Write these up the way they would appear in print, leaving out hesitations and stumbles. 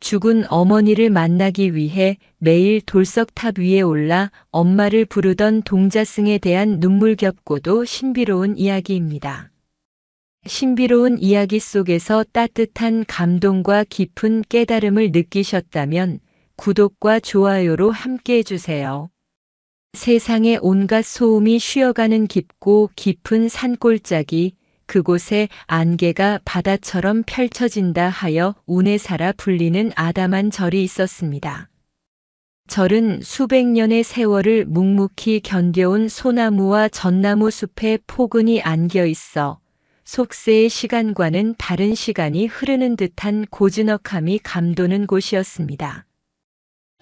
죽은 어머니를 만나기 위해 매일 돌석탑 위에 올라 엄마를 부르던 동자승에 대한 눈물겹고도 신비로운 이야기입니다. 신비로운 이야기 속에서 따뜻한 감동과 깊은 깨달음을 느끼셨다면 구독과 좋아요로 함께 해주세요. 세상의 온갖 소음이 쉬어가는 깊고 깊은 산골짜기, 그곳에 안개가 바다처럼 펼쳐진다 하여 운해사라 불리는 아담한 절이 있었습니다. 절은 수백 년의 세월을 묵묵히 견뎌온 소나무와 전나무 숲에 포근히 안겨 있어 속세의 시간과는 다른 시간이 흐르는 듯한 고즈넉함이 감도는 곳이었습니다.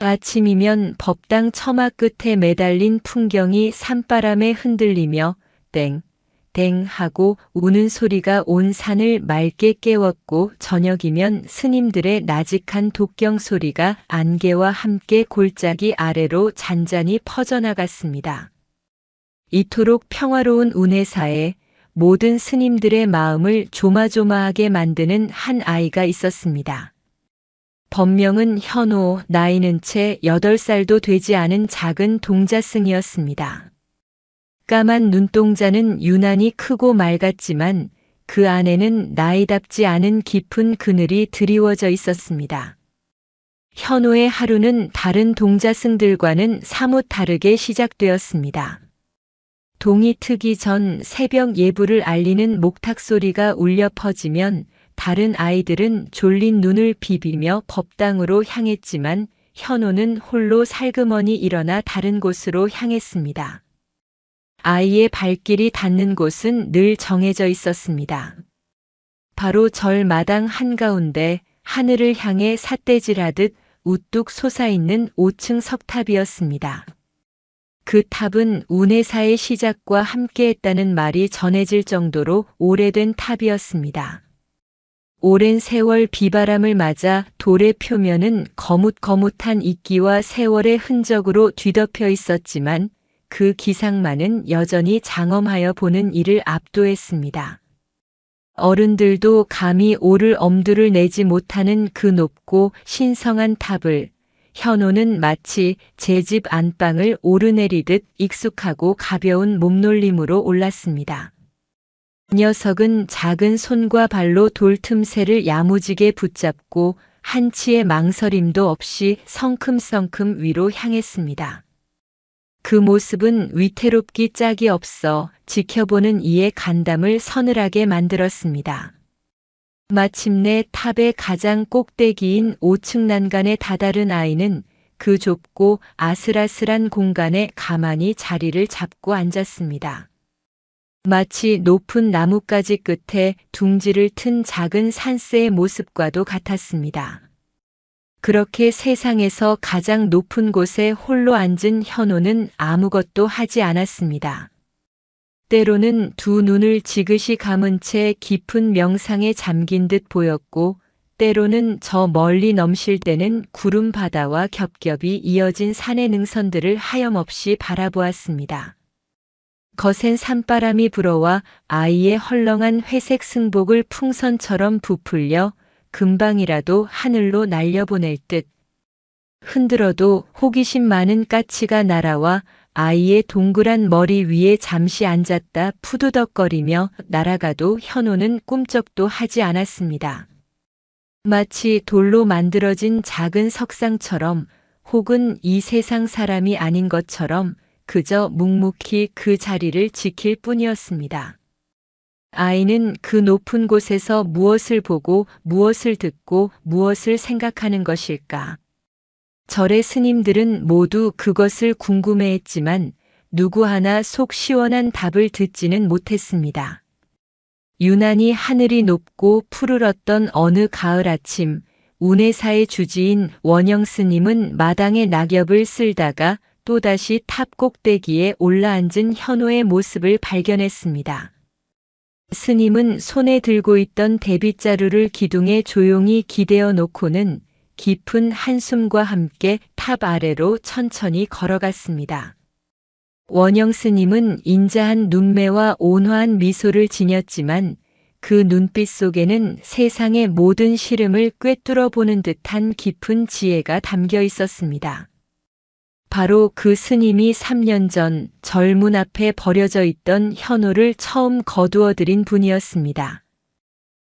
아침이면 법당 처마 끝에 매달린 풍경이 산바람에 흔들리며 땡, 땡 하고 우는 소리가 온 산을 맑게 깨웠고, 저녁이면 스님들의 나직한 독경 소리가 안개와 함께 골짜기 아래로 잔잔히 퍼져나갔습니다. 이토록 평화로운 운해사에 모든 스님들의 마음을 조마조마하게 만드는 한 아이가 있었습니다. 법명은 현호, 나이는 채 8살도 되지 않은 작은 동자승이었습니다. 까만 눈동자는 유난히 크고 맑았지만 그 안에는 나이답지 않은 깊은 그늘이 드리워져 있었습니다. 현호의 하루는 다른 동자승들과는 사뭇 다르게 시작되었습니다. 동이 트기 전 새벽 예불을 알리는 목탁 소리가 울려 퍼지면 다른 아이들은 졸린 눈을 비비며 법당으로 향했지만 현호는 홀로 살그머니 일어나 다른 곳으로 향했습니다. 아이의 발길이 닿는 곳은 늘 정해져 있었습니다. 바로 절 마당 한가운데 하늘을 향해 삿대질하듯 우뚝 솟아있는 5층 석탑이었습니다. 그 탑은 운해사의 시작과 함께했다는 말이 전해질 정도로 오래된 탑이었습니다. 오랜 세월 비바람을 맞아 돌의 표면은 거뭇거뭇한 이끼와 세월의 흔적으로 뒤덮여 있었지만 그 기상만은 여전히 장엄하여 보는 이를 압도했습니다. 어른들도 감히 오를 엄두를 내지 못하는 그 높고 신성한 탑을 현호는 마치 제 집 안방을 오르내리듯 익숙하고 가벼운 몸놀림으로 올랐습니다. 녀석은 작은 손과 발로 돌 틈새를 야무지게 붙잡고 한치의 망설임도 없이 성큼성큼 위로 향했습니다. 그 모습은 위태롭기 짝이 없어 지켜보는 이의 간담을 서늘하게 만들었습니다. 마침내 탑의 가장 꼭대기인 5층 난간에 다다른 아이는 그 좁고 아슬아슬한 공간에 가만히 자리를 잡고 앉았습니다. 마치 높은 나뭇가지 끝에 둥지를 튼 작은 산새의 모습과도 같았습니다. 그렇게 세상에서 가장 높은 곳에 홀로 앉은 현호는 아무것도 하지 않았습니다. 때로는 두 눈을 지그시 감은 채 깊은 명상에 잠긴 듯 보였고, 때로는 저 멀리 넘실 때는 구름 바다와 겹겹이 이어진 산의 능선들을 하염없이 바라보았습니다. 거센 산바람이 불어와 아이의 헐렁한 회색 승복을 풍선처럼 부풀려 금방이라도 하늘로 날려보낼 듯, 흔들어도 호기심 많은 까치가 날아와 아이의 동그란 머리 위에 잠시 앉았다 푸드덕거리며 날아가도 현호는 꿈쩍도 하지 않았습니다. 마치 돌로 만들어진 작은 석상처럼, 혹은 이 세상 사람이 아닌 것처럼 그저 묵묵히 그 자리를 지킬 뿐이었습니다. 아이는 그 높은 곳에서 무엇을 보고 무엇을 듣고 무엇을 생각하는 것일까? 절의 스님들은 모두 그것을 궁금해했지만 누구 하나 속 시원한 답을 듣지는 못했습니다. 유난히 하늘이 높고 푸르렀던 어느 가을 아침, 운해사의 주지인 원영 스님은 마당에 낙엽을 쓸다가 또다시 탑 꼭대기에 올라앉은 현호의 모습을 발견했습니다. 스님은 손에 들고 있던 대빗자루를 기둥에 조용히 기대어 놓고는 깊은 한숨과 함께 탑 아래로 천천히 걸어갔습니다. 원영 스님은 인자한 눈매와 온화한 미소를 지녔지만 그 눈빛 속에는 세상의 모든 시름을 꿰뚫어 보는 듯한 깊은 지혜가 담겨 있었습니다. 바로 그 스님이 3년 전 절문 앞에 버려져 있던 현호를 처음 거두어들인 분이었습니다.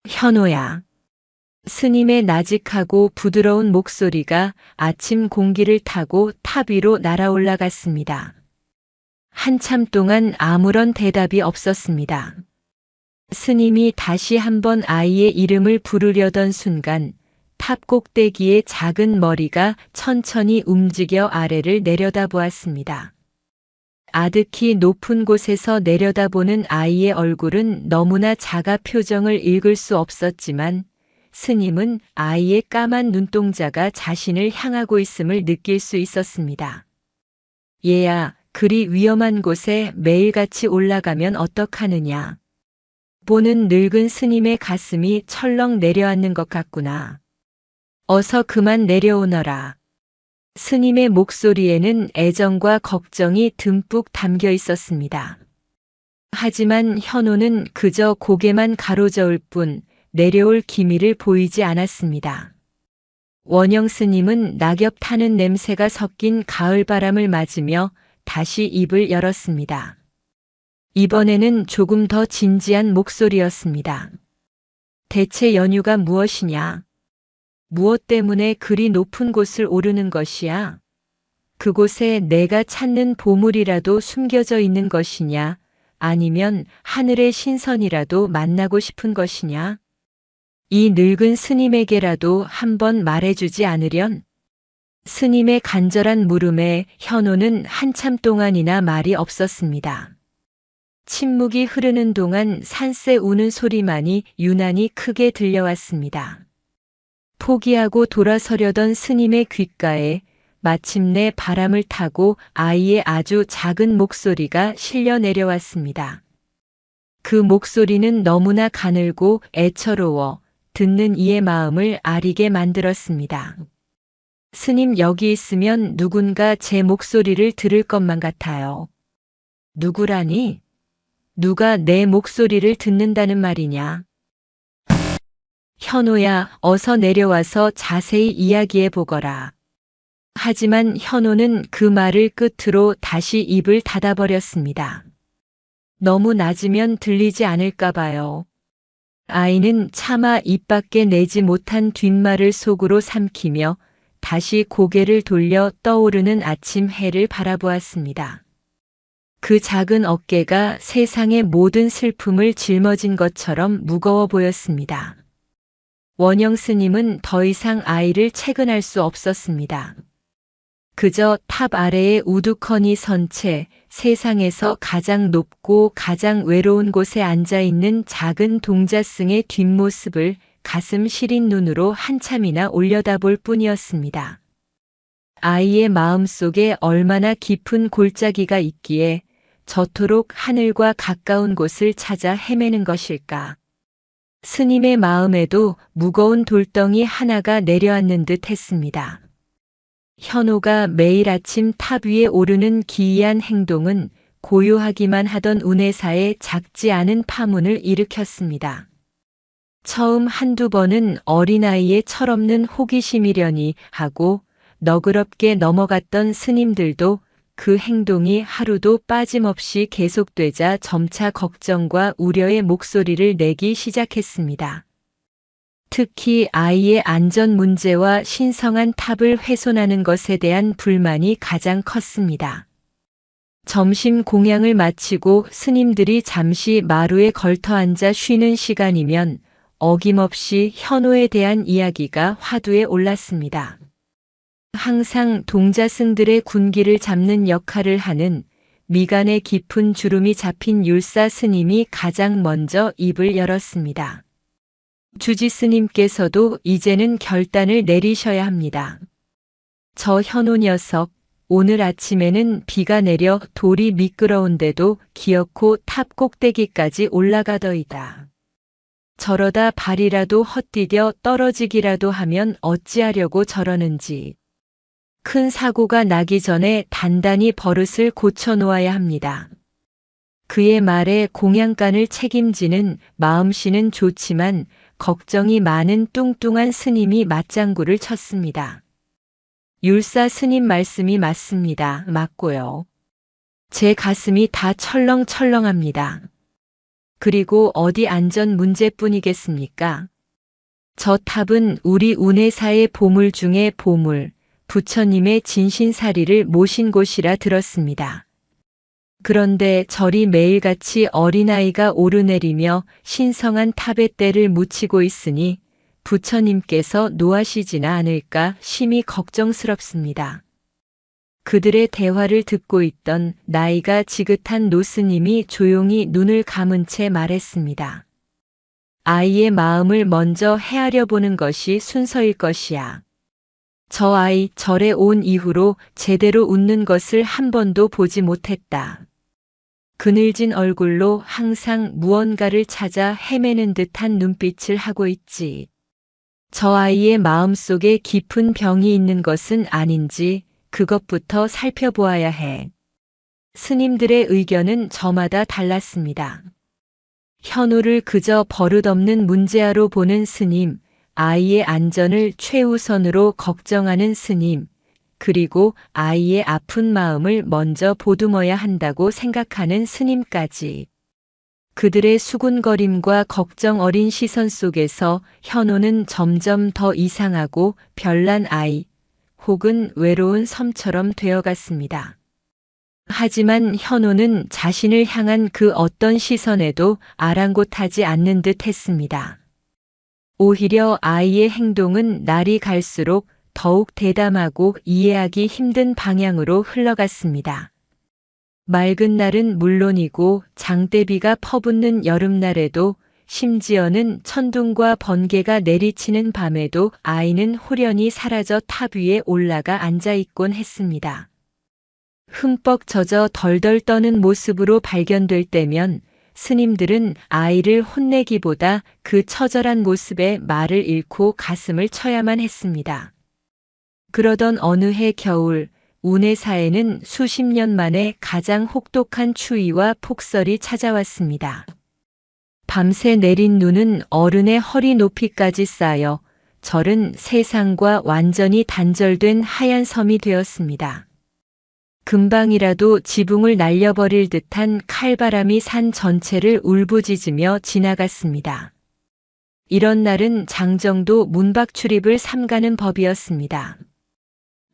현호야. 스님의 나직하고 부드러운 목소리가 아침 공기를 타고 탑 위로 날아올라갔습니다. 한참 동안 아무런 대답이 없었습니다. 스님이 다시 한번 아이의 이름을 부르려던 순간 탑 꼭대기의 작은 머리가 천천히 움직여 아래를 내려다보았습니다. 아득히 높은 곳에서 내려다보는 아이의 얼굴은 너무나 작아 표정을 읽을 수 없었지만 스님은 아이의 까만 눈동자가 자신을 향하고 있음을 느낄 수 있었습니다. 얘야, 그리 위험한 곳에 매일같이 올라가면 어떡하느냐. 보는 늙은 스님의 가슴이 철렁 내려앉는 것 같구나. 어서 그만 내려오너라. 스님의 목소리에는 애정과 걱정이 듬뿍 담겨 있었습니다. 하지만 현호는 그저 고개만 가로저을 뿐 내려올 기미를 보이지 않았습니다. 원영 스님은 낙엽 타는 냄새가 섞인 가을 바람을 맞으며 다시 입을 열었습니다. 이번에는 조금 더 진지한 목소리였습니다. 대체 연유가 무엇이냐? 무엇 때문에 그리 높은 곳을 오르는 것이야? 그곳에 내가 찾는 보물이라도 숨겨져 있는 것이냐? 아니면 하늘의 신선이라도 만나고 싶은 것이냐? 이 늙은 스님에게라도 한번 말해주지 않으련? 스님의 간절한 물음에 현호는 한참 동안이나 말이 없었습니다. 침묵이 흐르는 동안 산새 우는 소리만이 유난히 크게 들려왔습니다. 포기하고 돌아서려던 스님의 귓가에 마침내 바람을 타고 아이의 아주 작은 목소리가 실려 내려왔습니다. 그 목소리는 너무나 가늘고 애처로워 듣는 이의 마음을 아리게 만들었습니다. 스님, 여기 있으면 누군가 제 목소리를 들을 것만 같아요. 누구라니? 누가 내 목소리를 듣는다는 말이냐? 현호야, 어서 내려와서 자세히 이야기해 보거라. 하지만 현호는 그 말을 끝으로 다시 입을 닫아버렸습니다. 너무 낮으면 들리지 않을까 봐요. 아이는 차마 입 밖에 내지 못한 뒷말을 속으로 삼키며 다시 고개를 돌려 떠오르는 아침 해를 바라보았습니다. 그 작은 어깨가 세상의 모든 슬픔을 짊어진 것처럼 무거워 보였습니다. 원영 스님은 더 이상 아이를 채근할 수 없었습니다. 그저 탑 아래에 우두커니 선 채 세상에서 가장 높고 가장 외로운 곳에 앉아 있는 작은 동자승의 뒷모습을 가슴 시린 눈으로 한참이나 올려다볼 뿐이었습니다. 아이의 마음속에 얼마나 깊은 골짜기가 있기에 저토록 하늘과 가까운 곳을 찾아 헤매는 것일까. 스님의 마음에도 무거운 돌덩이 하나가 내려앉는 듯 했습니다. 현호가 매일 아침 탑 위에 오르는 기이한 행동은 고요하기만 하던 운해사에 작지 않은 파문을 일으켰습니다. 처음 한두 번은 어린아이의 철없는 호기심이려니 하고 너그럽게 넘어갔던 스님들도 그 행동이 하루도 빠짐없이 계속되자 점차 걱정과 우려의 목소리를 내기 시작했습니다. 특히 아이의 안전 문제와 신성한 탑을 훼손하는 것에 대한 불만이 가장 컸습니다. 점심 공양을 마치고 스님들이 잠시 마루에 걸터 앉아 쉬는 시간이면 어김없이 현호에 대한 이야기가 화두에 올랐습니다. 항상 동자승들의 군기를 잡는 역할을 하는 미간에 깊은 주름이 잡힌 율사 스님이 가장 먼저 입을 열었습니다. 주지 스님께서도 이제는 결단을 내리셔야 합니다. 저 현호 녀석, 오늘 아침에는 비가 내려 돌이 미끄러운데도 기어코 탑 꼭대기까지 올라가더이다. 저러다 발이라도 헛디뎌 떨어지기라도 하면 어찌하려고 저러는지. 큰 사고가 나기 전에 단단히 버릇을 고쳐 놓아야 합니다. 그의 말에 공양간을 책임지는 마음씨는 좋지만 걱정이 많은 뚱뚱한 스님이 맞장구를 쳤습니다. 율사 스님 말씀이 맞습니다. 맞고요. 제 가슴이 다 철렁철렁합니다. 그리고 어디 안전 문제뿐이겠습니까? 저 탑은 우리 운해사의 보물 중의 보물, 부처님의 진신사리를 모신 곳이라 들었습니다. 그런데 절이 매일같이 어린아이가 오르내리며 신성한 탑의 때를 묻히고 있으니 부처님께서 노하시지나 않을까 심히 걱정스럽습니다. 그들의 대화를 듣고 있던 나이가 지긋한 노스님이 조용히 눈을 감은 채 말했습니다. 아이의 마음을 먼저 헤아려 보는 것이 순서일 것이야. 저 아이 절에 온 이후로 제대로 웃는 것을 한 번도 보지 못했다. 그늘진 얼굴로 항상 무언가를 찾아 헤매는 듯한 눈빛을 하고 있지. 저 아이의 마음속에 깊은 병이 있는 것은 아닌지 그것부터 살펴보아야 해. 스님들의 의견은 저마다 달랐습니다. 현우를 그저 버릇없는 문제아로 보는 스님, 아이의 안전을 최우선으로 걱정하는 스님, 그리고 아이의 아픈 마음을 먼저 보듬어야 한다고 생각하는 스님까지. 그들의 수군거림과 걱정 어린 시선 속에서 현우는 점점 더 이상하고 별난 아이, 혹은 외로운 섬처럼 되어갔습니다. 하지만 현우는 자신을 향한 그 어떤 시선에도 아랑곳하지 않는 듯 했습니다. 오히려 아이의 행동은 날이 갈수록 더욱 대담하고 이해하기 힘든 방향으로 흘러갔습니다. 맑은 날은 물론이고 장대비가 퍼붓는 여름날에도 심지어는 천둥과 번개가 내리치는 밤에도 아이는 홀연히 사라져 탑 위에 올라가 앉아있곤 했습니다. 흠뻑 젖어 덜덜 떠는 모습으로 발견될 때면 스님들은 아이를 혼내기보다 그 처절한 모습에 말을 잃고 가슴을 쳐야만 했습니다. 그러던 어느 해 겨울, 운해사에는 수십 년 만에 가장 혹독한 추위와 폭설이 찾아왔습니다. 밤새 내린 눈은 어른의 허리 높이까지 쌓여 절은 세상과 완전히 단절된 하얀 섬이 되었습니다. 금방이라도 지붕을 날려버릴 듯한 칼바람이 산 전체를 울부짖으며 지나갔습니다. 이런 날은 장정도 문밖 출입을 삼가는 법이었습니다.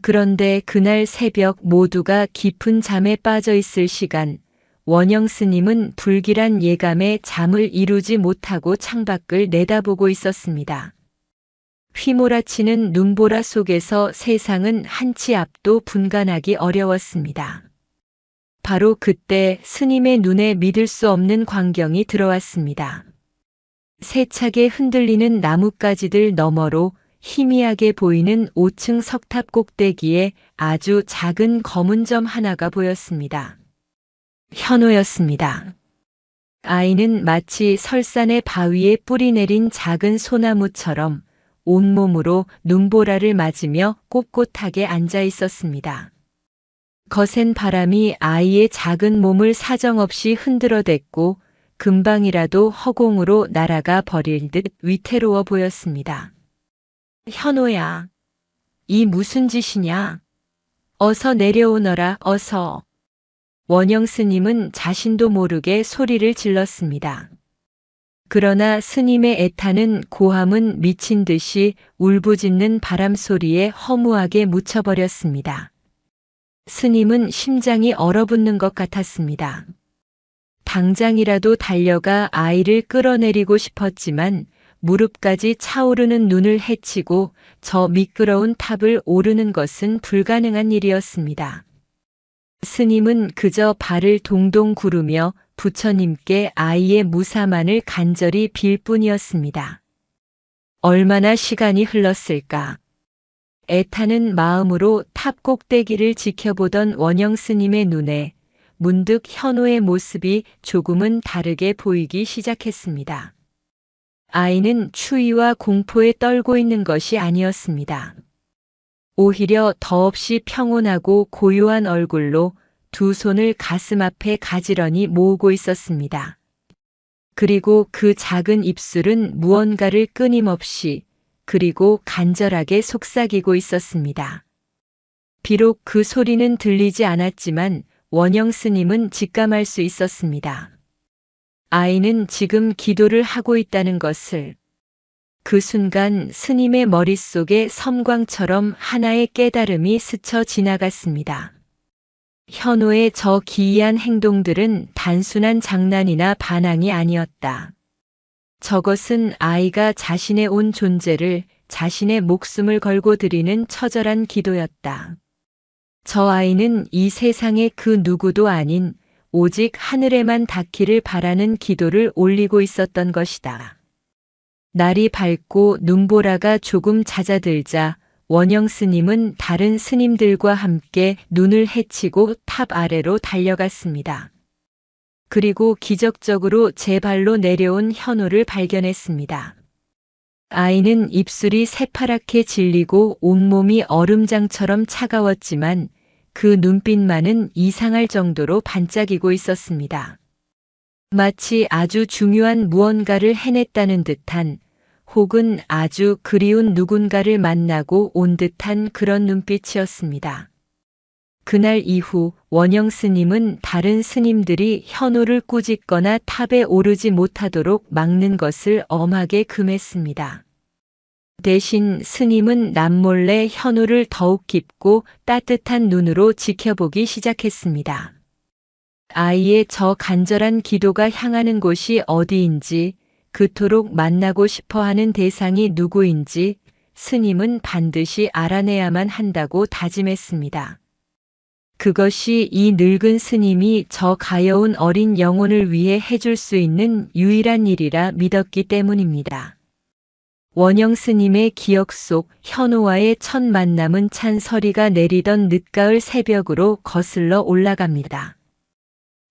그런데 그날 새벽 모두가 깊은 잠에 빠져 있을 시간, 원영 스님은 불길한 예감에 잠을 이루지 못하고 창밖을 내다보고 있었습니다. 휘몰아치는 눈보라 속에서 세상은 한치 앞도 분간하기 어려웠습니다. 바로 그때 스님의 눈에 믿을 수 없는 광경이 들어왔습니다. 세차게 흔들리는 나뭇가지들 너머로 희미하게 보이는 5층 석탑 꼭대기에 아주 작은 검은 점 하나가 보였습니다. 현우였습니다. 아이는 마치 설산의 바위에 뿌리 내린 작은 소나무처럼 온몸으로 눈보라를 맞으며 꼿꼿하게 앉아 있었습니다. 거센 바람이 아이의 작은 몸을 사정없이 흔들어댔고 금방이라도 허공으로 날아가 버릴 듯 위태로워 보였습니다. 현우야, 이 무슨 짓이냐? 어서 내려오너라, 어서. 원영 스님은 자신도 모르게 소리를 질렀습니다. 그러나 스님의 애타는 고함은 미친 듯이 울부짖는 바람 소리에 허무하게 묻혀버렸습니다. 스님은 심장이 얼어붙는 것 같았습니다. 당장이라도 달려가 아이를 끌어내리고 싶었지만 무릎까지 차오르는 눈을 헤치고 저 미끄러운 탑을 오르는 것은 불가능한 일이었습니다. 스님은 그저 발을 동동 구르며 부처님께 아이의 무사만을 간절히 빌 뿐이었습니다. 얼마나 시간이 흘렀을까? 애타는 마음으로 탑 꼭대기를 지켜보던 원영 스님의 눈에 문득 현우의 모습이 조금은 다르게 보이기 시작했습니다. 아이는 추위와 공포에 떨고 있는 것이 아니었습니다. 오히려 더없이 평온하고 고요한 얼굴로 두 손을 가슴 앞에 가지런히 모으고 있었습니다. 그리고 그 작은 입술은 무언가를 끊임없이 그리고 간절하게 속삭이고 있었습니다. 비록 그 소리는 들리지 않았지만 원영 스님은 직감할 수 있었습니다. 아이는 지금 기도를 하고 있다는 것을. 그 순간 스님의 머릿속에 섬광처럼 하나의 깨달음이 스쳐 지나갔습니다. 현호의 저 기이한 행동들은 단순한 장난이나 반항이 아니었다. 저것은 아이가 자신의 온 존재를, 자신의 목숨을 걸고 드리는 처절한 기도였다. 저 아이는 이 세상의 그 누구도 아닌 오직 하늘에만 닿기를 바라는 기도를 올리고 있었던 것이다. 날이 밝고 눈보라가 조금 잦아들자 원영 스님은 다른 스님들과 함께 눈을 헤치고 탑 아래로 달려갔습니다. 그리고 기적적으로 제 발로 내려온 현호를 발견했습니다. 아이는 입술이 새파랗게 질리고 온몸이 얼음장처럼 차가웠지만 그 눈빛만은 이상할 정도로 반짝이고 있었습니다. 마치 아주 중요한 무언가를 해냈다는 듯한 혹은 아주 그리운 누군가를 만나고 온 듯한 그런 눈빛이었습니다. 그날 이후 원영 스님은 다른 스님들이 현호를 꾸짖거나 탑에 오르지 못하도록 막는 것을 엄하게 금했습니다. 대신 스님은 남몰래 현호를 더욱 깊고 따뜻한 눈으로 지켜보기 시작했습니다. 아이의 저 간절한 기도가 향하는 곳이 어디인지, 그토록 만나고 싶어 하는 대상이 누구인지 스님은 반드시 알아내야만 한다고 다짐했습니다. 그것이 이 늙은 스님이 저 가여운 어린 영혼을 위해 해줄 수 있는 유일한 일이라 믿었기 때문입니다. 원영 스님의 기억 속 현호와의 첫 만남은 찬서리가 내리던 늦가을 새벽으로 거슬러 올라갑니다.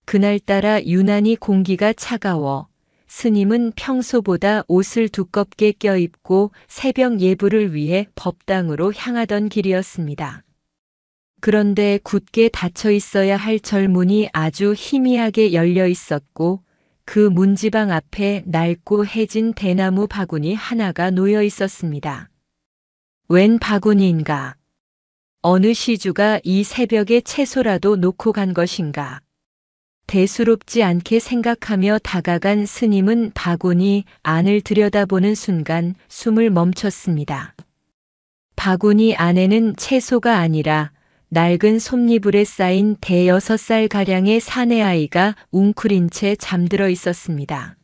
그날따라 유난히 공기가 차가워 스님은 평소보다 옷을 두껍게 껴입고 새벽 예불을 위해 법당으로 향하던 길이었습니다. 그런데 굳게 닫혀 있어야 할 절문이 아주 희미하게 열려 있었고 그 문지방 앞에 낡고 해진 대나무 바구니 하나가 놓여 있었습니다. 웬 바구니인가? 어느 시주가 이 새벽에 채소라도 놓고 간 것인가? 대수롭지 않게 생각하며 다가간 스님은 바구니 안을 들여다보는 순간 숨을 멈췄습니다. 바구니 안에는 채소가 아니라 낡은 솜니불에 쌓인 대여섯 살가량의 사내아이가 웅크린 채 잠들어 있었습니다.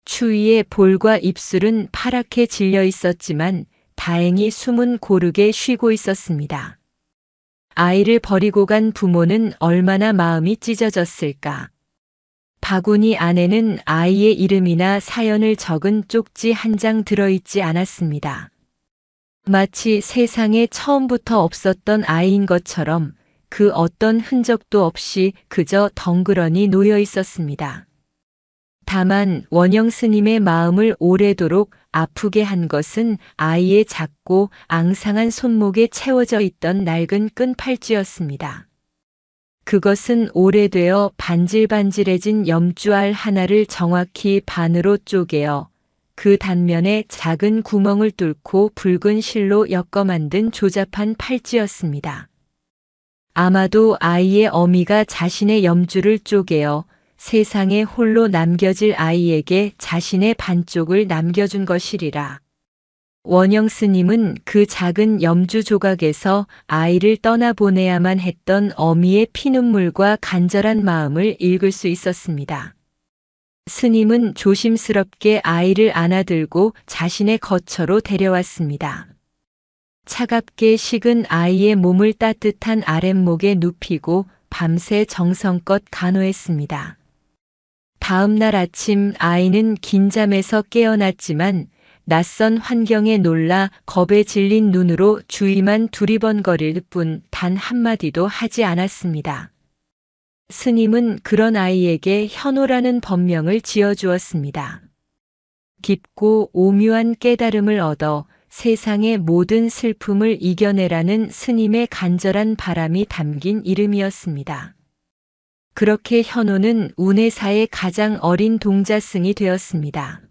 추위에 볼과 입술은 파랗게 질려 있었지만 다행히 숨은 고르게 쉬고 있었습니다. 아이를 버리고 간 부모는 얼마나 마음이 찢어졌을까. 바구니 안에는 아이의 이름이나 사연을 적은 쪽지 한 장 들어있지 않았습니다. 마치 세상에 처음부터 없었던 아이인 것처럼 그 어떤 흔적도 없이 그저 덩그러니 놓여 있었습니다. 다만 원영 스님의 마음을 오래도록 아프게 한 것은 아이의 작고 앙상한 손목에 채워져 있던 낡은 끈 팔찌였습니다. 그것은 오래되어 반질반질해진 염주알 하나를 정확히 반으로 쪼개어 그 단면에 작은 구멍을 뚫고 붉은 실로 엮어 만든 조잡한 팔찌였습니다. 아마도 아이의 어미가 자신의 염주를 쪼개어 세상에 홀로 남겨질 아이에게 자신의 반쪽을 남겨준 것이리라. 원영 스님은 그 작은 염주 조각에서 아이를 떠나보내야만 했던 어미의 피눈물과 간절한 마음을 읽을 수 있었습니다. 스님은 조심스럽게 아이를 안아들고 자신의 거처로 데려왔습니다. 차갑게 식은 아이의 몸을 따뜻한 아랫목에 눕히고 밤새 정성껏 간호했습니다. 다음 날 아침 아이는 긴잠에서 깨어났지만 낯선 환경에 놀라 겁에 질린 눈으로 주위만 두리번거릴 뿐 단 한마디도 하지 않았습니다. 스님은 그런 아이에게 현호라는 법명을 지어주었습니다. 깊고 오묘한 깨달음을 얻어 세상의 모든 슬픔을 이겨내라는 스님의 간절한 바람이 담긴 이름이었습니다. 그렇게 현호는 운해사의 가장 어린 동자승이 되었습니다.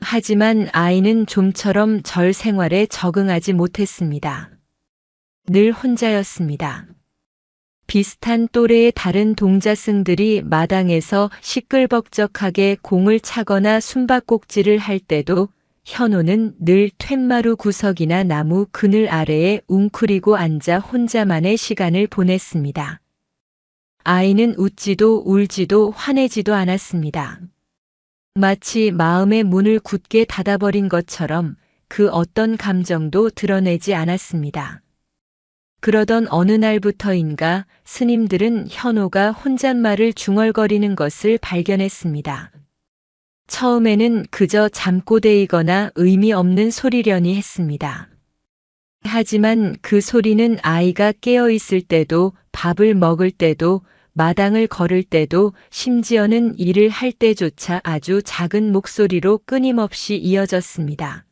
하지만 아이는 좀처럼 절 생활에 적응하지 못했습니다. 늘 혼자였습니다. 비슷한 또래의 다른 동자승들이 마당에서 시끌벅적하게 공을 차거나 숨바꼭질을 할 때도 현호는 늘 툇마루 구석이나 나무 그늘 아래에 웅크리고 앉아 혼자만의 시간을 보냈습니다. 아이는 웃지도 울지도 화내지도 않았습니다. 마치 마음의 문을 굳게 닫아버린 것처럼 그 어떤 감정도 드러내지 않았습니다. 그러던 어느 날부터인가 스님들은 현호가 혼잣말을 중얼거리는 것을 발견했습니다. 처음에는 그저 잠꼬대이거나 의미 없는 소리려니 했습니다. 하지만 그 소리는 아이가 깨어 있을 때도, 밥을 먹을 때도, 마당을 걸을 때도, 심지어는 일을 할 때조차 아주 작은 목소리로 끊임없이 이어졌습니다.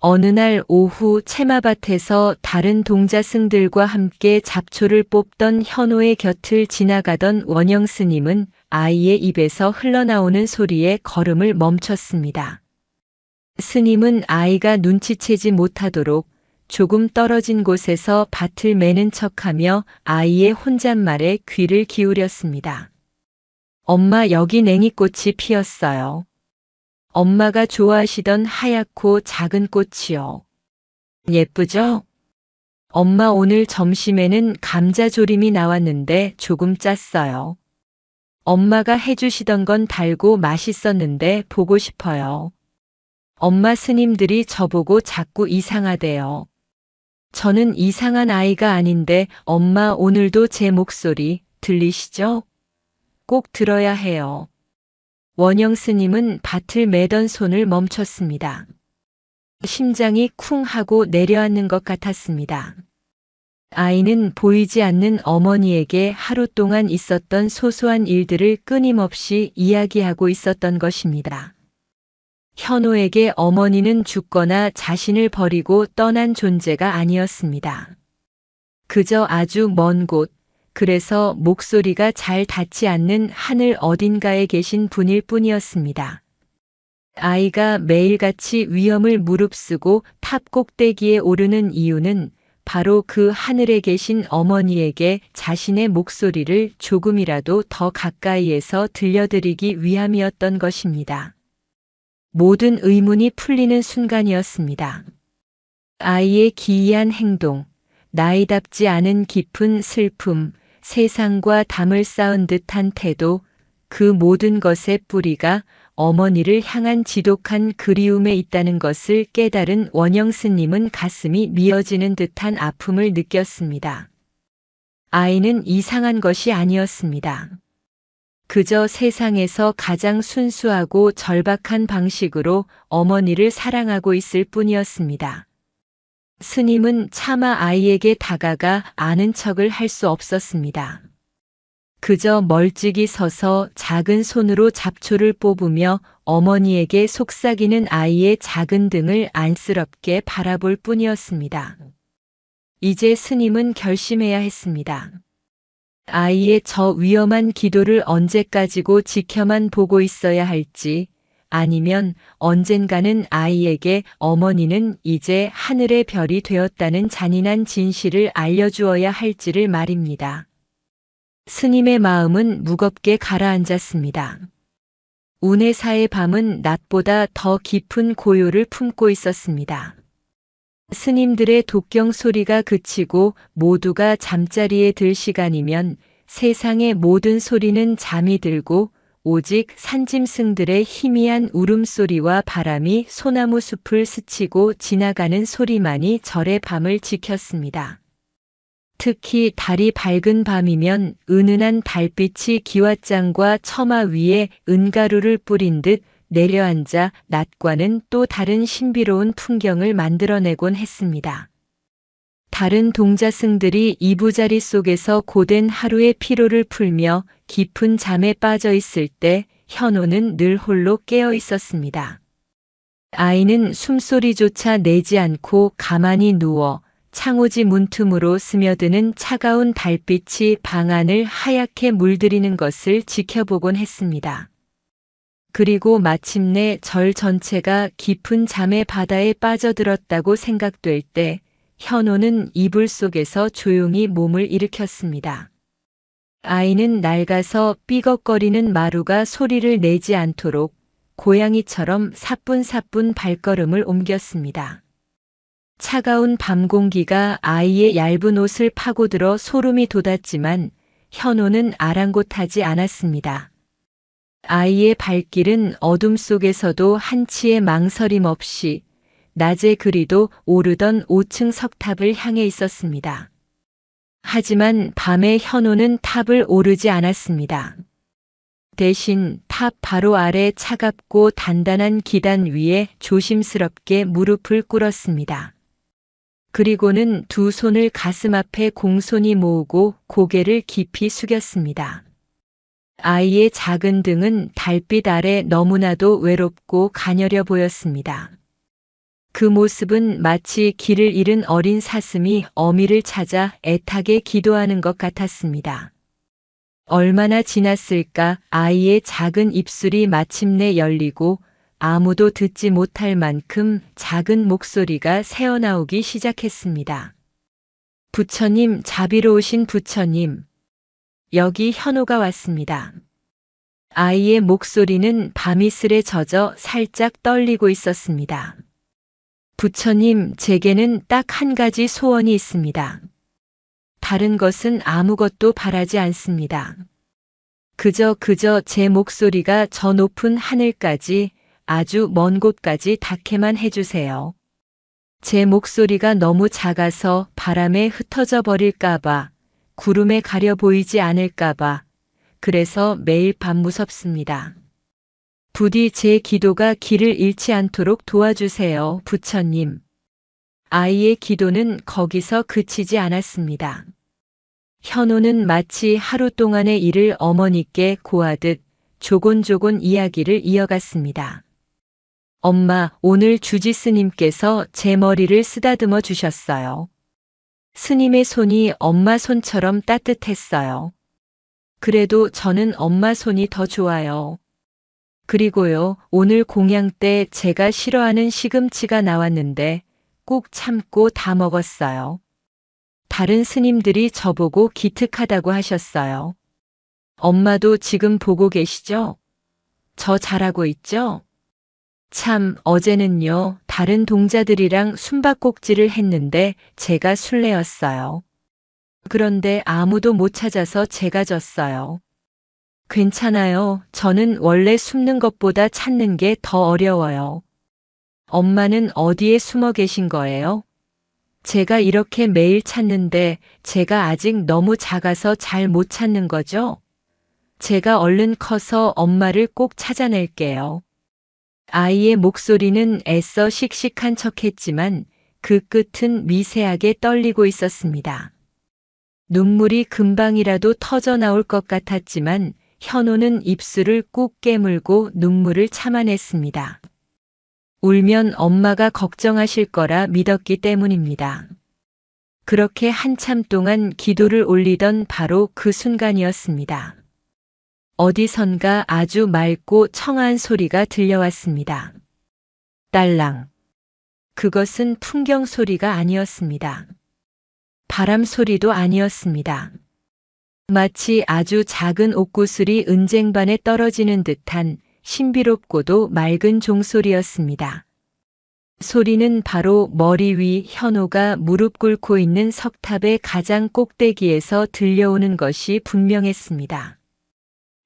어느 날 오후 채마밭에서 다른 동자승들과 함께 잡초를 뽑던 현호의 곁을 지나가던 원영 스님은 아이의 입에서 흘러나오는 소리에 걸음을 멈췄습니다. 스님은 아이가 눈치채지 못하도록 조금 떨어진 곳에서 밭을 매는 척하며 아이의 혼잣말에 귀를 기울였습니다. 엄마, 여기 냉이꽃이 피었어요. 엄마가 좋아하시던 하얗고 작은 꽃이요. 예쁘죠? 엄마, 오늘 점심에는 감자조림이 나왔는데 조금 짰어요. 엄마가 해주시던 건 달고 맛있었는데 보고 싶어요. 엄마, 스님들이 저보고 자꾸 이상하대요. 저는 이상한 아이가 아닌데 엄마, 오늘도 제 목소리 들리시죠? 꼭 들어야 해요. 원영 스님은 밭을 매던 손을 멈췄습니다. 심장이 쿵 하고 내려앉는 것 같았습니다. 아이는 보이지 않는 어머니에게 하루 동안 있었던 소소한 일들을 끊임없이 이야기하고 있었던 것입니다. 현호에게 어머니는 죽거나 자신을 버리고 떠난 존재가 아니었습니다. 그저 아주 먼 곳, 그래서 목소리가 잘 닿지 않는 하늘 어딘가에 계신 분일 뿐이었습니다. 아이가 매일같이 위험을 무릅쓰고 탑 꼭대기에 오르는 이유는 바로 그 하늘에 계신 어머니에게 자신의 목소리를 조금이라도 더 가까이에서 들려드리기 위함이었던 것입니다. 모든 의문이 풀리는 순간이었습니다. 아이의 기이한 행동, 나이답지 않은 깊은 슬픔, 세상과 담을 쌓은 듯한 태도, 그 모든 것의 뿌리가 어머니를 향한 지독한 그리움에 있다는 것을 깨달은 원영 스님은 가슴이 미어지는 듯한 아픔을 느꼈습니다. 아이는 이상한 것이 아니었습니다. 그저 세상에서 가장 순수하고 절박한 방식으로 어머니를 사랑하고 있을 뿐이었습니다. 스님은 차마 아이에게 다가가 아는 척을 할 수 없었습니다. 그저 멀찍이 서서 작은 손으로 잡초를 뽑으며 어머니에게 속삭이는 아이의 작은 등을 안쓰럽게 바라볼 뿐이었습니다. 이제 스님은 결심해야 했습니다. 아이의 저 위험한 기도를 언제까지고 지켜만 보고 있어야 할지, 아니면 언젠가는 아이에게 어머니는 이제 하늘의 별이 되었다는 잔인한 진실을 알려주어야 할지를 말입니다. 스님의 마음은 무겁게 가라앉았습니다. 운해사의 밤은 낮보다 더 깊은 고요를 품고 있었습니다. 스님들의 독경 소리가 그치고 모두가 잠자리에 들 시간이면 세상의 모든 소리는 잠이 들고 오직 산짐승들의 희미한 울음소리와 바람이 소나무 숲을 스치고 지나가는 소리만이 절의 밤을 지켰습니다. 특히 달이 밝은 밤이면 은은한 달빛이 기왓장과 처마 위에 은가루를 뿌린 듯 내려앉아 낮과는 또 다른 신비로운 풍경을 만들어내곤 했습니다. 다른 동자승들이 이부자리 속에서 고된 하루의 피로를 풀며 깊은 잠에 빠져 있을 때 현호는 늘 홀로 깨어 있었습니다. 아이는 숨소리조차 내지 않고 가만히 누워 창호지 문틈으로 스며드는 차가운 달빛이 방 안을 하얗게 물들이는 것을 지켜보곤 했습니다. 그리고 마침내 절 전체가 깊은 잠의 바다에 빠져들었다고 생각될 때 현호는 이불 속에서 조용히 몸을 일으켰습니다. 아이는 낡아서 삐걱거리는 마루가 소리를 내지 않도록 고양이처럼 사뿐사뿐 발걸음을 옮겼습니다. 차가운 밤 공기가 아이의 얇은 옷을 파고들어 소름이 돋았지만 현호는 아랑곳하지 않았습니다. 아이의 발길은 어둠 속에서도 한치의 망설임 없이 낮에 그리도 오르던 5층 석탑을 향해 있었습니다. 하지만 밤에 현호는 탑을 오르지 않았습니다. 대신 탑 바로 아래 차갑고 단단한 기단 위에 조심스럽게 무릎을 꿇었습니다. 그리고는 두 손을 가슴 앞에 공손히 모으고 고개를 깊이 숙였습니다. 아이의 작은 등은 달빛 아래 너무나도 외롭고 가녀려 보였습니다. 그 모습은 마치 길을 잃은 어린 사슴이 어미를 찾아 애타게 기도하는 것 같았습니다. 얼마나 지났을까 아이의 작은 입술이 마침내 열리고 아무도 듣지 못할 만큼 작은 목소리가 새어나오기 시작했습니다. 부처님, 자비로우신 부처님. 여기 현호가 왔습니다. 아이의 목소리는 밤이슬에 젖어 살짝 떨리고 있었습니다. 부처님, 제게는 딱 한 가지 소원이 있습니다. 다른 것은 아무것도 바라지 않습니다. 그저 제 목소리가 저 높은 하늘까지 아주 먼 곳까지 닿게만 해주세요. 제 목소리가 너무 작아서 바람에 흩어져 버릴까봐, 구름에 가려 보이지 않을까봐, 그래서 매일 밤 무섭습니다. 부디 제 기도가 길을 잃지 않도록 도와주세요, 부처님. 아이의 기도는 거기서 그치지 않았습니다. 현호는 마치 하루 동안의 일을 어머니께 고하듯 조곤조곤 이야기를 이어갔습니다. 엄마, 오늘 주지스님께서 제 머리를 쓰다듬어 주셨어요. 스님의 손이 엄마 손처럼 따뜻했어요. 그래도 저는 엄마 손이 더 좋아요. 그리고요, 오늘 공양 때 제가 싫어하는 시금치가 나왔는데 꼭 참고 다 먹었어요. 다른 스님들이 저보고 기특하다고 하셨어요. 엄마도 지금 보고 계시죠? 저 잘하고 있죠? 참, 어제는요, 다른 동자들이랑 숨바꼭질을 했는데 제가 술래였어요. 그런데 아무도 못 찾아서 제가 졌어요. 괜찮아요. 저는 원래 숨는 것보다 찾는 게 더 어려워요. 엄마는 어디에 숨어 계신 거예요? 제가 이렇게 매일 찾는데 제가 아직 너무 작아서 잘 못 찾는 거죠? 제가 얼른 커서 엄마를 꼭 찾아낼게요. 아이의 목소리는 애써 씩씩한 척했지만 그 끝은 미세하게 떨리고 있었습니다. 눈물이 금방이라도 터져 나올 것 같았지만 현호는 입술을 꾹 깨물고 눈물을 참아냈습니다. 울면 엄마가 걱정하실 거라 믿었기 때문입니다. 그렇게 한참 동안 기도를 올리던 바로 그 순간이었습니다. 어디선가 아주 맑고 청아한 소리가 들려왔습니다. 딸랑. 그것은 풍경 소리가 아니었습니다. 바람 소리도 아니었습니다. 마치 아주 작은 옥구슬이 은쟁반에 떨어지는 듯한 신비롭고도 맑은 종소리였습니다. 소리는 바로 머리 위 현호가 무릎 꿇고 있는 석탑의 가장 꼭대기에서 들려오는 것이 분명했습니다.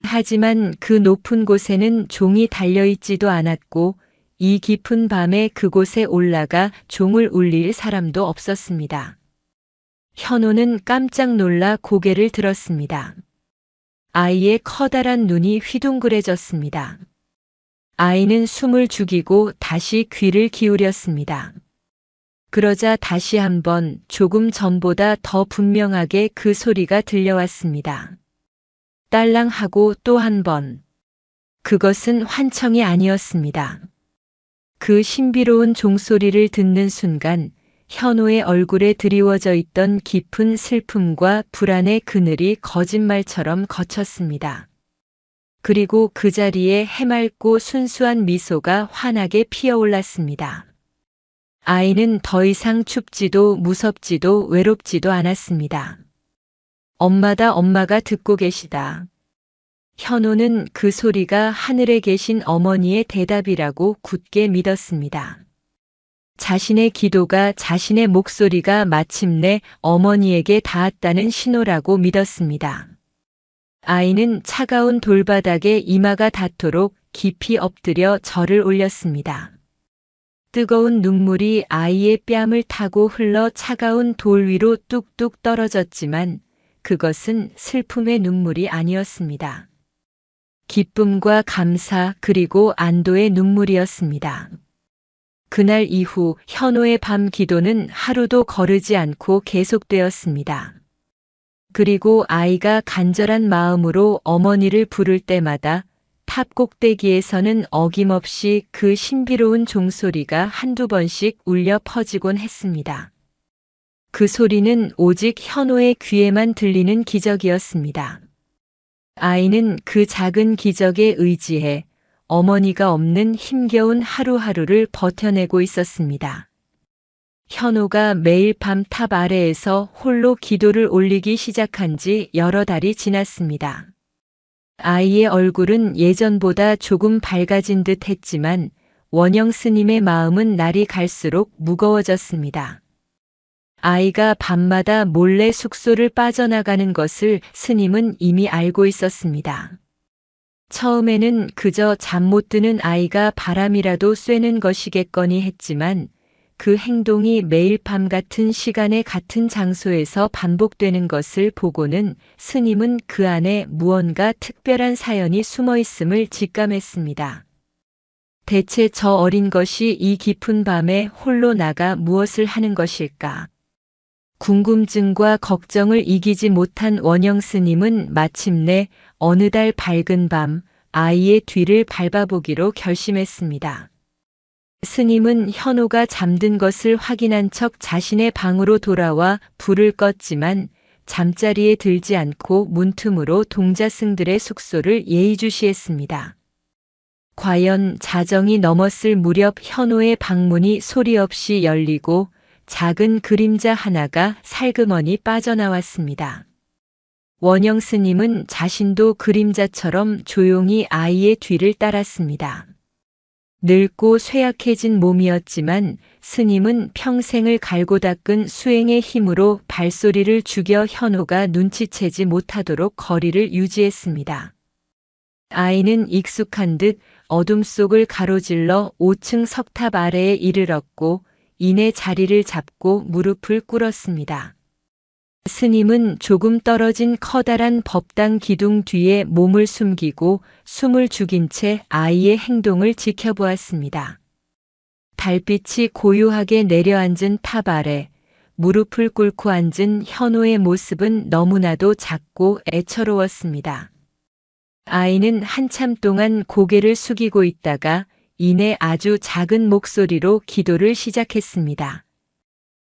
하지만 그 높은 곳에는 종이 달려있지도 않았고 이 깊은 밤에 그곳에 올라가 종을 울릴 사람도 없었습니다. 현호는 깜짝 놀라 고개를 들었습니다. 아이의 커다란 눈이 휘둥그레졌습니다. 아이는 숨을 죽이고 다시 귀를 기울였습니다. 그러자 다시 한번 조금 전보다 더 분명하게 그 소리가 들려왔습니다. 딸랑 하고 또 한 번. 그것은 환청이 아니었습니다. 그 신비로운 종소리를 듣는 순간 현호의 얼굴에 드리워져 있던 깊은 슬픔과 불안의 그늘이 거짓말처럼 걷혔습니다. 그리고 그 자리에 해맑고 순수한 미소가 환하게 피어올랐습니다. 아이는 더 이상 춥지도 무섭지도 외롭지도 않았습니다. 엄마다, 엄마가 듣고 계시다. 현호는 그 소리가 하늘에 계신 어머니의 대답이라고 굳게 믿었습니다. 자신의 기도가, 자신의 목소리가 마침내 어머니에게 닿았다는 신호라고 믿었습니다. 아이는 차가운 돌바닥에 이마가 닿도록 깊이 엎드려 절을 올렸습니다. 뜨거운 눈물이 아이의 뺨을 타고 흘러 차가운 돌 위로 뚝뚝 떨어졌지만 그것은 슬픔의 눈물이 아니었습니다. 기쁨과 감사 그리고 안도의 눈물이었습니다. 그날 이후 현호의 밤 기도는 하루도 거르지 않고 계속되었습니다. 그리고 아이가 간절한 마음으로 어머니를 부를 때마다 탑 꼭대기에서는 어김없이 그 신비로운 종소리가 한두 번씩 울려 퍼지곤 했습니다. 그 소리는 오직 현호의 귀에만 들리는 기적이었습니다. 아이는 그 작은 기적에 의지해 어머니가 없는 힘겨운 하루하루를 버텨내고 있었습니다. 현호가 매일 밤 탑 아래에서 홀로 기도를 올리기 시작한 지 여러 달이 지났습니다. 아이의 얼굴은 예전보다 조금 밝아진 듯 했지만 원영 스님의 마음은 날이 갈수록 무거워졌습니다. 아이가 밤마다 몰래 숙소를 빠져나가는 것을 스님은 이미 알고 있었습니다. 처음에는 그저 잠 못 드는 아이가 바람이라도 쐬는 것이겠거니 했지만 그 행동이 매일 밤 같은 시간에 같은 장소에서 반복되는 것을 보고는 스님은 그 안에 무언가 특별한 사연이 숨어 있음을 직감했습니다. 대체 저 어린 것이 이 깊은 밤에 홀로 나가 무엇을 하는 것일까? 궁금증과 걱정을 이기지 못한 원영 스님은 마침내 어느 달 밝은 밤 아이의 뒤를 밟아보기로 결심했습니다. 스님은 현호가 잠든 것을 확인한 척 자신의 방으로 돌아와 불을 껐지만 잠자리에 들지 않고 문틈으로 동자승들의 숙소를 예의주시했습니다. 과연 자정이 넘었을 무렵 현호의 방문이 소리 없이 열리고 작은 그림자 하나가 살그머니 빠져나왔습니다. 원영 스님은 자신도 그림자처럼 조용히 아이의 뒤를 따랐습니다. 늙고 쇠약해진 몸이었지만 스님은 평생을 갈고 닦은 수행의 힘으로 발소리를 죽여 현호가 눈치채지 못하도록 거리를 유지했습니다. 아이는 익숙한 듯 어둠 속을 가로질러 5층 석탑 아래에 이르렀고 이내 자리를 잡고 무릎을 꿇었습니다. 스님은 조금 떨어진 커다란 법당 기둥 뒤에 몸을 숨기고 숨을 죽인 채 아이의 행동을 지켜보았습니다. 달빛이 고요하게 내려앉은 탑 아래 무릎을 꿇고 앉은 현호의 모습은 너무나도 작고 애처로웠습니다. 아이는 한참 동안 고개를 숙이고 있다가 이내 아주 작은 목소리로 기도를 시작했습니다.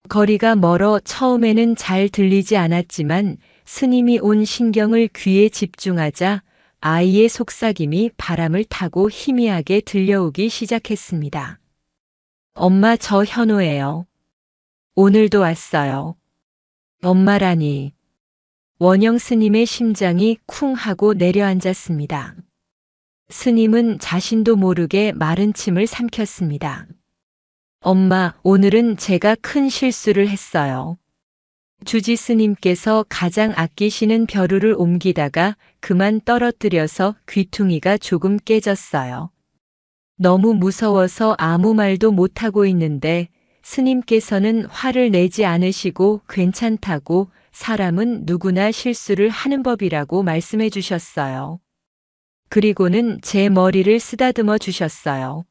거리가 멀어 처음에는 잘 들리지 않았지만 스님이 온 신경을 귀에 집중하자 아이의 속삭임이 바람을 타고 희미하게 들려오기 시작했습니다. 엄마, 저 현호예요. 오늘도 왔어요. 엄마라니. 원영 스님의 심장이 쿵 하고 내려앉았습니다. 스님은 자신도 모르게 마른 침을 삼켰습니다. 엄마, 오늘은 제가 큰 실수를 했어요. 주지 스님께서 가장 아끼시는 벼루를 옮기다가 그만 떨어뜨려서 귀퉁이가 조금 깨졌어요. 너무 무서워서 아무 말도 못하고 있는데 스님께서는 화를 내지 않으시고 괜찮다고 사람은 누구나 실수를 하는 법이라고 말씀해 주셨어요. 그리고는 제 머리를 쓰다듬어 주셨어요.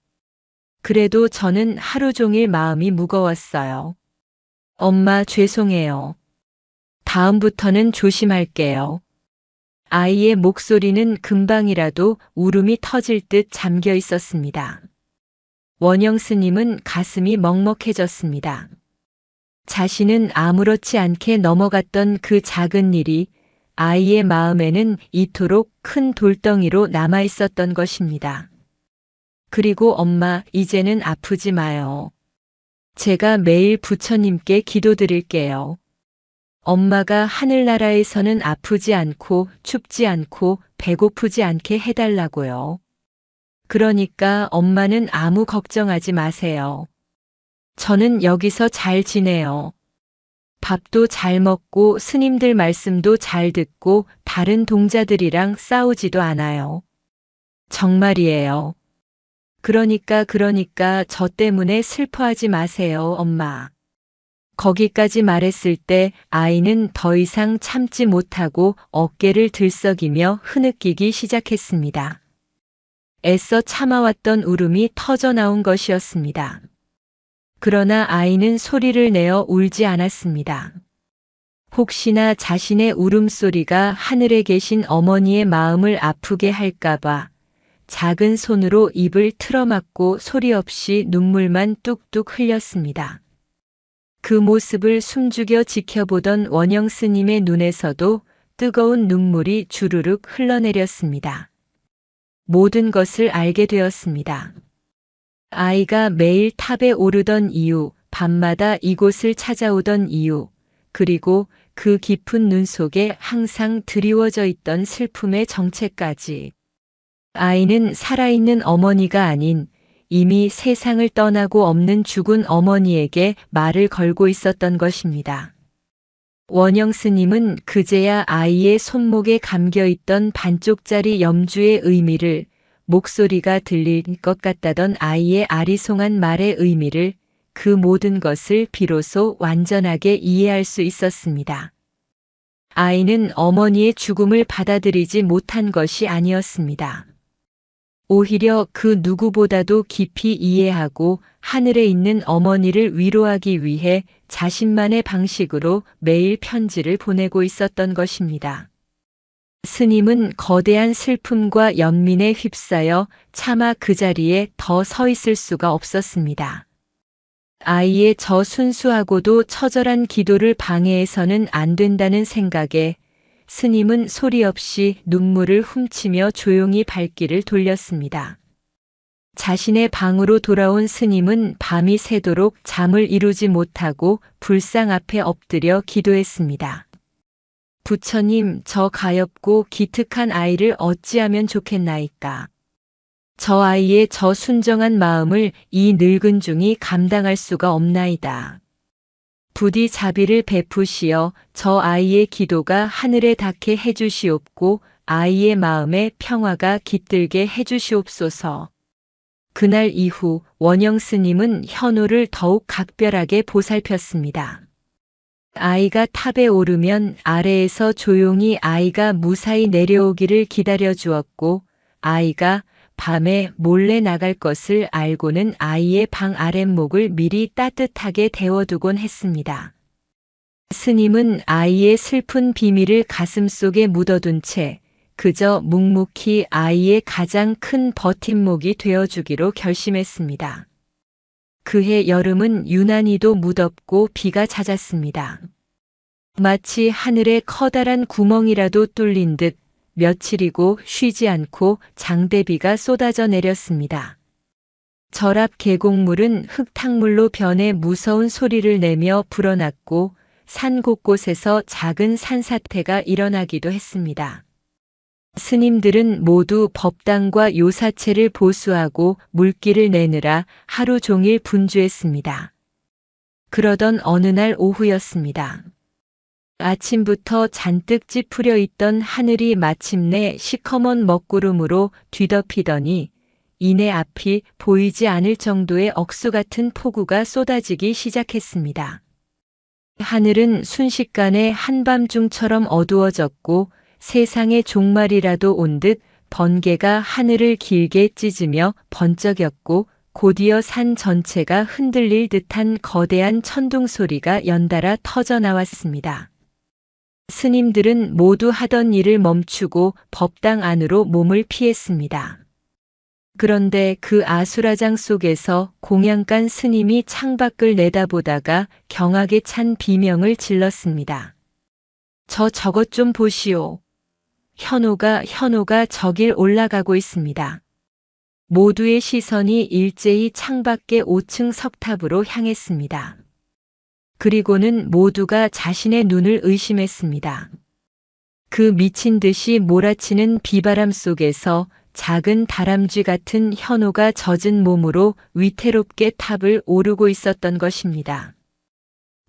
그래도 저는 하루 종일 마음이 무거웠어요. 엄마, 죄송해요. 다음부터는 조심할게요. 아이의 목소리는 금방이라도 울음이 터질 듯 잠겨 있었습니다. 원영 스님은 가슴이 먹먹해졌습니다. 자신은 아무렇지 않게 넘어갔던 그 작은 일이 아이의 마음에는 이토록 큰 돌덩이로 남아 있었던 것입니다. 그리고 엄마, 이제는 아프지 마요. 제가 매일 부처님께 기도드릴게요. 엄마가 하늘나라에서는 아프지 않고 춥지 않고 배고프지 않게 해달라고요. 그러니까 엄마는 아무 걱정하지 마세요. 저는 여기서 잘 지내요. 밥도 잘 먹고 스님들 말씀도 잘 듣고 다른 동자들이랑 싸우지도 않아요. 정말이에요. 그러니까 저 때문에 슬퍼하지 마세요, 엄마. 거기까지 말했을 때 아이는 더 이상 참지 못하고 어깨를 들썩이며 흐느끼기 시작했습니다. 애써 참아왔던 울음이 터져 나온 것이었습니다. 그러나 아이는 소리를 내어 울지 않았습니다. 혹시나 자신의 울음소리가 하늘에 계신 어머니의 마음을 아프게 할까봐 작은 손으로 입을 틀어막고 소리 없이 눈물만 뚝뚝 흘렸습니다. 그 모습을 숨죽여 지켜보던 원영 스님의 눈에서도 뜨거운 눈물이 주르륵 흘러내렸습니다. 모든 것을 알게 되었습니다. 아이가 매일 탑에 오르던 이유, 밤마다 이곳을 찾아오던 이유, 그리고 그 깊은 눈 속에 항상 드리워져 있던 슬픔의 정체까지. 아이는 살아있는 어머니가 아닌 이미 세상을 떠나고 없는 죽은 어머니에게 말을 걸고 있었던 것입니다. 원영 스님은 그제야 아이의 손목에 감겨있던 반쪽짜리 염주의 의미를, 목소리가 들릴 것 같다던 아이의 아리송한 말의 의미를, 그 모든 것을 비로소 완전하게 이해할 수 있었습니다. 아이는 어머니의 죽음을 받아들이지 못한 것이 아니었습니다. 오히려 그 누구보다도 깊이 이해하고 하늘에 있는 어머니를 위로하기 위해 자신만의 방식으로 매일 편지를 보내고 있었던 것입니다. 스님은 거대한 슬픔과 연민에 휩싸여 차마 그 자리에 더 서 있을 수가 없었습니다. 아이의 저 순수하고도 처절한 기도를 방해해서는 안 된다는 생각에 스님은 소리 없이 눈물을 훔치며 조용히 발길을 돌렸습니다. 자신의 방으로 돌아온 스님은 밤이 새도록 잠을 이루지 못하고 불상 앞에 엎드려 기도했습니다. 부처님, 저 가엾고 기특한 아이를 어찌하면 좋겠나이까. 저 아이의 저 순정한 마음을 이 늙은 중이 감당할 수가 없나이다. 부디 자비를 베푸시어 저 아이의 기도가 하늘에 닿게 해주시옵고 아이의 마음에 평화가 깃들게 해주시옵소서. 그날 이후 원영 스님은 현우를 더욱 각별하게 보살폈습니다. 아이가 탑에 오르면 아래에서 조용히 아이가 무사히 내려오기를 기다려 주었고, 아이가 밤에 몰래 나갈 것을 알고는 아이의 방 아랫목을 미리 따뜻하게 데워두곤 했습니다. 스님은 아이의 슬픈 비밀을 가슴속에 묻어둔 채 그저 묵묵히 아이의 가장 큰 버팀목이 되어주기로 결심했습니다. 그해 여름은 유난히도 무덥고 비가 잦았습니다. 마치 하늘에 커다란 구멍이라도 뚫린 듯 며칠이고 쉬지 않고 장대비가 쏟아져 내렸습니다. 절압 계곡물은 흙탕물로 변해 무서운 소리를 내며 불어났고 산 곳곳에서 작은 산사태가 일어나기도 했습니다. 스님들은 모두 법당과 요사체를 보수하고 물기를 내느라 하루 종일 분주했습니다. 그러던 어느 날 오후였습니다. 아침부터 잔뜩 찌푸려 있던 하늘이 마침내 시커먼 먹구름으로 뒤덮이더니 이내 앞이 보이지 않을 정도의 억수 같은 폭우가 쏟아지기 시작했습니다. 하늘은 순식간에 한밤중처럼 어두워졌고 세상의 종말이라도 온 듯 번개가 하늘을 길게 찢으며 번쩍였고 곧이어 산 전체가 흔들릴 듯한 거대한 천둥 소리가 연달아 터져 나왔습니다. 스님들은 모두 하던 일을 멈추고 법당 안으로 몸을 피했습니다. 그런데 그 아수라장 속에서 공양간 스님이 창밖을 내다보다가 경악에 찬 비명을 질렀습니다. 저것 좀 보시오. 현호가 저길 올라가고 있습니다. 모두의 시선이 일제히 창밖의 5층 석탑으로 향했습니다. 그리고는 모두가 자신의 눈을 의심했습니다. 그 미친 듯이 몰아치는 비바람 속에서 작은 다람쥐 같은 현호가 젖은 몸으로 위태롭게 탑을 오르고 있었던 것입니다.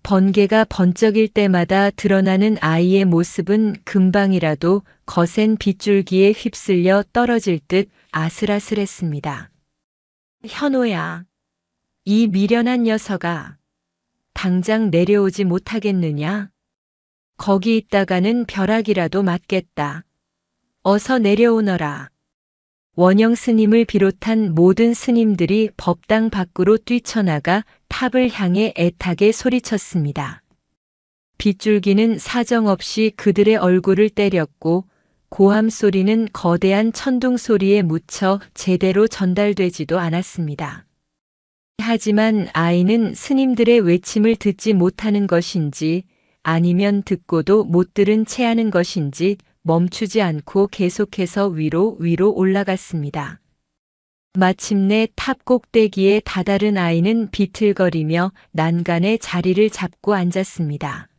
번개가 번쩍일 때마다 드러나는 아이의 모습은 금방이라도 거센 빗줄기에 휩쓸려 떨어질 듯 아슬아슬했습니다. 현호야, 이 미련한 녀석아, 당장 내려오지 못하겠느냐? 거기 있다가는 벼락이라도 맞겠다. 어서 내려오너라. 원영 스님을 비롯한 모든 스님들이 법당 밖으로 뛰쳐나가 탑을 향해 애타게 소리쳤습니다. 빗줄기는 사정없이 그들의 얼굴을 때렸고 고함 소리는 거대한 천둥 소리에 묻혀 제대로 전달되지도 않았습니다. 하지만 아이는 스님들의 외침을 듣지 못하는 것인지 아니면 듣고도 못 들은 채 하는 것인지 멈추지 않고 계속해서 위로 올라갔습니다. 마침내 탑 꼭대기에 다다른 아이는 비틀거리며 난간에 자리를 잡고 앉았습니다.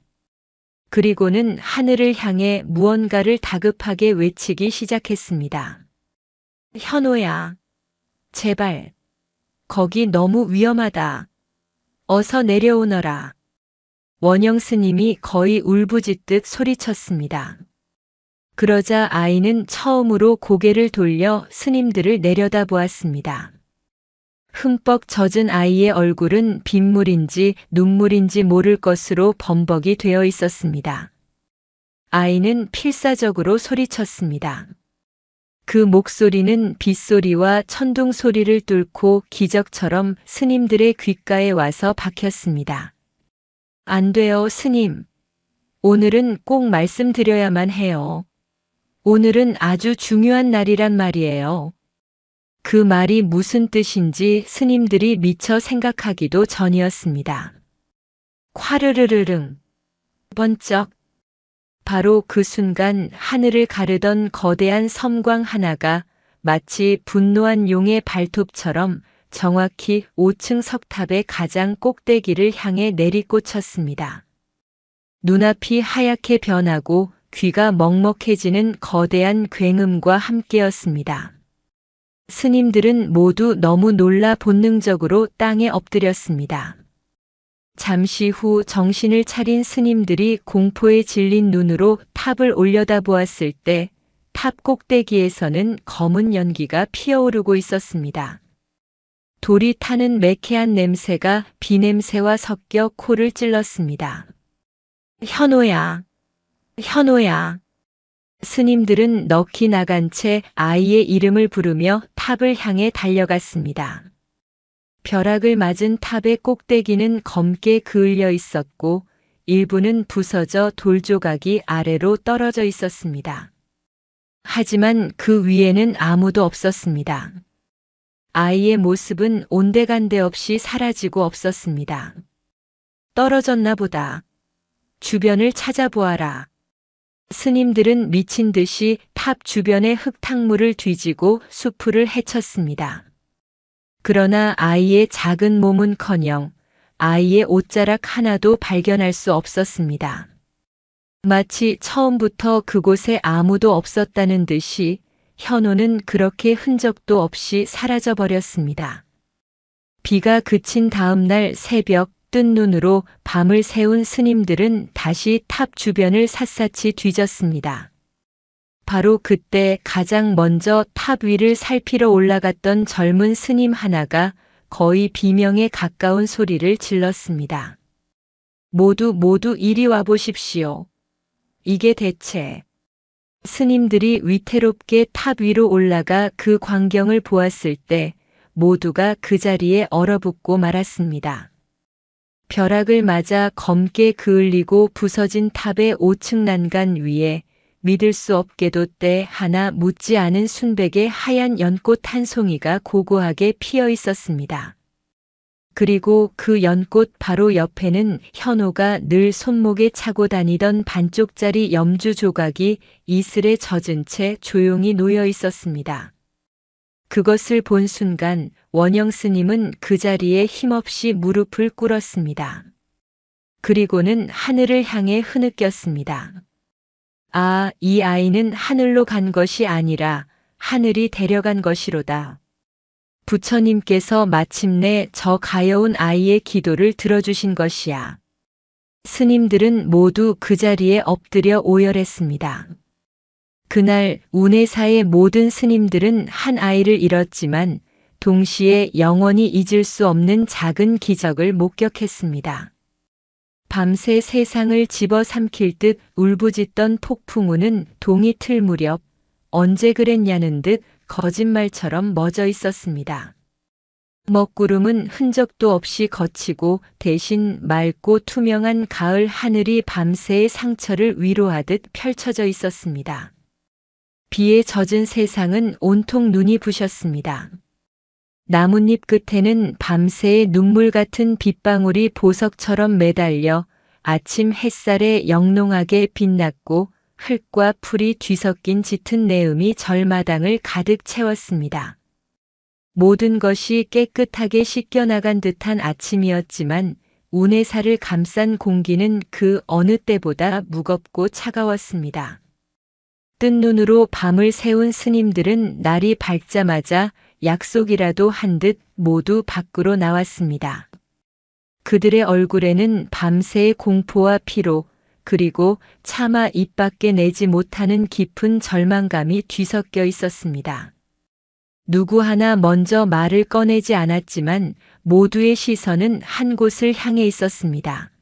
그리고는 하늘을 향해 무언가를 다급하게 외치기 시작했습니다. 현호야, 제발, 거기 너무 위험하다. 어서 내려오너라. 원영 스님이 거의 울부짖듯 소리쳤습니다. 그러자 아이는 처음으로 고개를 돌려 스님들을 내려다보았습니다. 흠뻑 젖은 아이의 얼굴은 빗물인지 눈물인지 모를 것으로 범벅이 되어 있었습니다. 아이는 필사적으로 소리쳤습니다. 그 목소리는 빗소리와 천둥 소리를 뚫고 기적처럼 스님들의 귓가에 와서 박혔습니다. 안 돼요, 스님. 오늘은 꼭 말씀드려야만 해요. 오늘은 아주 중요한 날이란 말이에요. 그 말이 무슨 뜻인지 스님들이 미처 생각하기도 전이었습니다. 콰르르르릉. 번쩍. 바로 그 순간 하늘을 가르던 거대한 섬광 하나가 마치 분노한 용의 발톱처럼 정확히 5층 석탑의 가장 꼭대기를 향해 내리꽂혔습니다. 눈앞이 하얗게 변하고 귀가 먹먹해지는 거대한 굉음과 함께였습니다. 스님들은 모두 너무 놀라 본능적으로 땅에 엎드렸습니다. 잠시 후 정신을 차린 스님들이 공포에 질린 눈으로 탑을 올려다보았을 때 탑 꼭대기에서는 검은 연기가 피어오르고 있었습니다. 돌이 타는 매캐한 냄새가 비냄새와 섞여 코를 찔렀습니다. 현호야, 현호야. 스님들은 넋이 나간 채 아이의 이름을 부르며 탑을 향해 달려갔습니다. 벼락을 맞은 탑의 꼭대기는 검게 그을려 있었고 일부는 부서져 돌조각이 아래로 떨어져 있었습니다. 하지만 그 위에는 아무도 없었습니다. 아이의 모습은 온데간데 없이 사라지고 없었습니다. 떨어졌나 보다. 주변을 찾아보아라. 스님들은 미친 듯이 탑 주변의 흙탕물을 뒤지고 수풀을 헤쳤습니다. 그러나 아이의 작은 몸은커녕 아이의 옷자락 하나도 발견할 수 없었습니다. 마치 처음부터 그곳에 아무도 없었다는 듯이 현호는 그렇게 흔적도 없이 사라져 버렸습니다. 비가 그친 다음 날 새벽 뜬 눈으로 밤을 새운 스님들은 다시 탑 주변을 샅샅이 뒤졌습니다. 바로 그때 가장 먼저 탑 위를 살피러 올라갔던 젊은 스님 하나가 거의 비명에 가까운 소리를 질렀습니다. 모두 이리 와 보십시오. 이게 대체. 스님들이 위태롭게 탑 위로 올라가 그 광경을 보았을 때 모두가 그 자리에 얼어붙고 말았습니다. 벼락을 맞아 검게 그을리고 부서진 탑의 5층 난간 위에 믿을 수 없게도 때 하나 묻지 않은 순백의 하얀 연꽃 한 송이가 고고하게 피어 있었습니다. 그리고 그 연꽃 바로 옆에는 현호가 늘 손목에 차고 다니던 반쪽짜리 염주 조각이 이슬에 젖은 채 조용히 놓여 있었습니다. 그것을 본 순간 원영 스님은 그 자리에 힘없이 무릎을 꿇었습니다. 그리고는 하늘을 향해 흐느꼈습니다. 아, 이 아이는 하늘로 간 것이 아니라 하늘이 데려간 것이로다. 부처님께서 마침내 저 가여운 아이의 기도를 들어주신 것이야. 스님들은 모두 그 자리에 엎드려 오열했습니다. 그날 운해사의 모든 스님들은 한 아이를 잃었지만 동시에 영원히 잊을 수 없는 작은 기적을 목격했습니다. 밤새 세상을 집어삼킬 듯 울부짖던 폭풍우는 동이 틀 무렵 언제 그랬냐는 듯 거짓말처럼 멎어 있었습니다. 먹구름은 흔적도 없이 거치고 대신 맑고 투명한 가을 하늘이 밤새의 상처를 위로하듯 펼쳐져 있었습니다. 비에 젖은 세상은 온통 눈이 부셨습니다. 나뭇잎 끝에는 밤새의 눈물 같은 빗방울이 보석처럼 매달려 아침 햇살에 영롱하게 빛났고 흙과 풀이 뒤섞인 짙은 내음이 절마당을 가득 채웠습니다. 모든 것이 깨끗하게 씻겨나간 듯한 아침이었지만 운해사를 감싼 공기는 그 어느 때보다 무겁고 차가웠습니다. 뜬 눈으로 밤을 새운 스님들은 날이 밝자마자 약속이라도 한 듯 모두 밖으로 나왔습니다. 그들의 얼굴에는 밤새의 공포와 피로 그리고 차마 입 밖에 내지 못하는 깊은 절망감이 뒤섞여 있었습니다. 누구 하나 먼저 말을 꺼내지 않았지만 모두의 시선은 한 곳을 향해 있었습니다.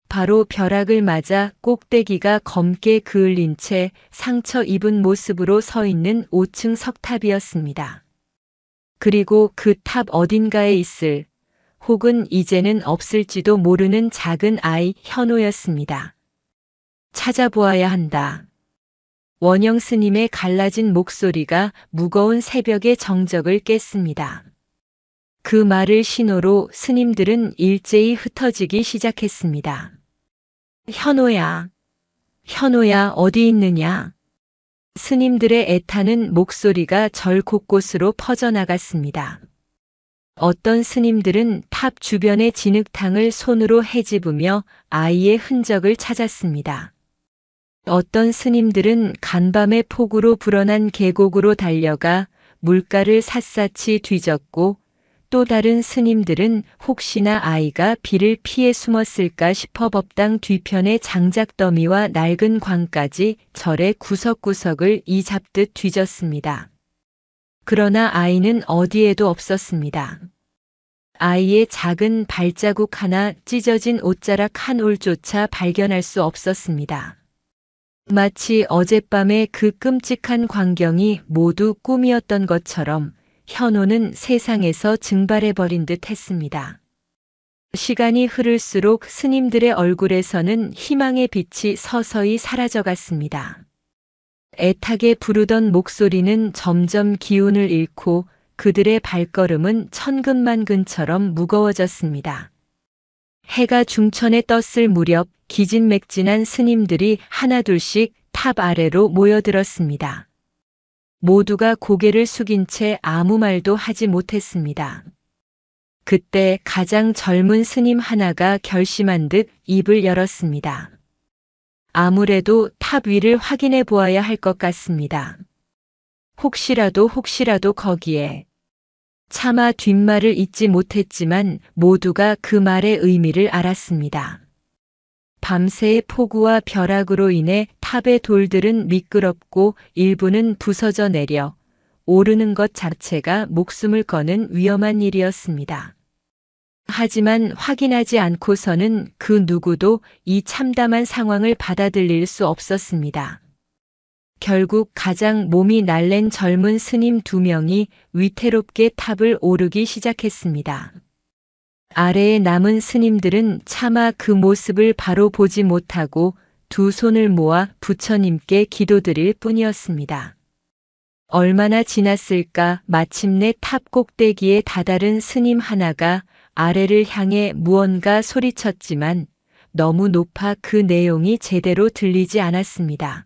바로 벼락을 맞아 꼭대기가 검게 그을린 채 상처 입은 모습으로 서 있는 5층 석탑이었습니다. 그리고 그 탑 어딘가에 있을 혹은 이제는 없을지도 모르는 작은 아이 현호였습니다. 찾아보아야 한다. 원영 스님의 갈라진 목소리가 무거운 새벽의 정적을 깼습니다. 그 말을 신호로 스님들은 일제히 흩어지기 시작했습니다. 현호야, 현호야 어디 있느냐? 스님들의 애타는 목소리가 절 곳곳으로 퍼져나갔습니다. 어떤 스님들은 탑 주변의 진흙탕을 손으로 헤집으며 아이의 흔적을 찾았습니다. 어떤 스님들은 간밤의 폭우로 불어난 계곡으로 달려가 물가를 샅샅이 뒤졌고 또 다른 스님들은 혹시나 아이가 비를 피해 숨었을까 싶어 법당 뒤편의 장작더미와 낡은 광까지 절의 구석구석을 이잡듯 뒤졌습니다. 그러나 아이는 어디에도 없었습니다. 아이의 작은 발자국 하나, 찢어진 옷자락 한 올조차 발견할 수 없었습니다. 마치 어젯밤의 그 끔찍한 광경이 모두 꿈이었던 것처럼 현호는 세상에서 증발해버린 듯 했습니다. 시간이 흐를수록 스님들의 얼굴에서는 희망의 빛이 서서히 사라져갔습니다. 애타게 부르던 목소리는 점점 기운을 잃고 그들의 발걸음은 천근만근처럼 무거워졌습니다. 해가 중천에 떴을 무렵 기진맥진한 스님들이 하나둘씩 탑 아래로 모여들었습니다. 모두가 고개를 숙인 채 아무 말도 하지 못했습니다. 그때 가장 젊은 스님 하나가 결심한 듯 입을 열었습니다. 아무래도 탑 위를 확인해 보아야 할 것 같습니다. 혹시라도 거기에. 차마 뒷말을 잇지 못했지만 모두가 그 말의 의미를 알았습니다. 밤새의 폭우와 벼락으로 인해 탑의 돌들은 미끄럽고 일부는 부서져 내려 오르는 것 자체가 목숨을 거는 위험한 일이었습니다. 하지만 확인하지 않고서는 그 누구도 이 참담한 상황을 받아들일 수 없었습니다. 결국 가장 몸이 날랜 젊은 스님 2명이 위태롭게 탑을 오르기 시작했습니다. 아래에 남은 스님들은 차마 그 모습을 바로 보지 못하고 두 손을 모아 부처님께 기도드릴 뿐이었습니다. 얼마나 지났을까 마침내 탑 꼭대기에 다다른 스님 하나가 아래를 향해 무언가 소리쳤지만 너무 높아 그 내용이 제대로 들리지 않았습니다.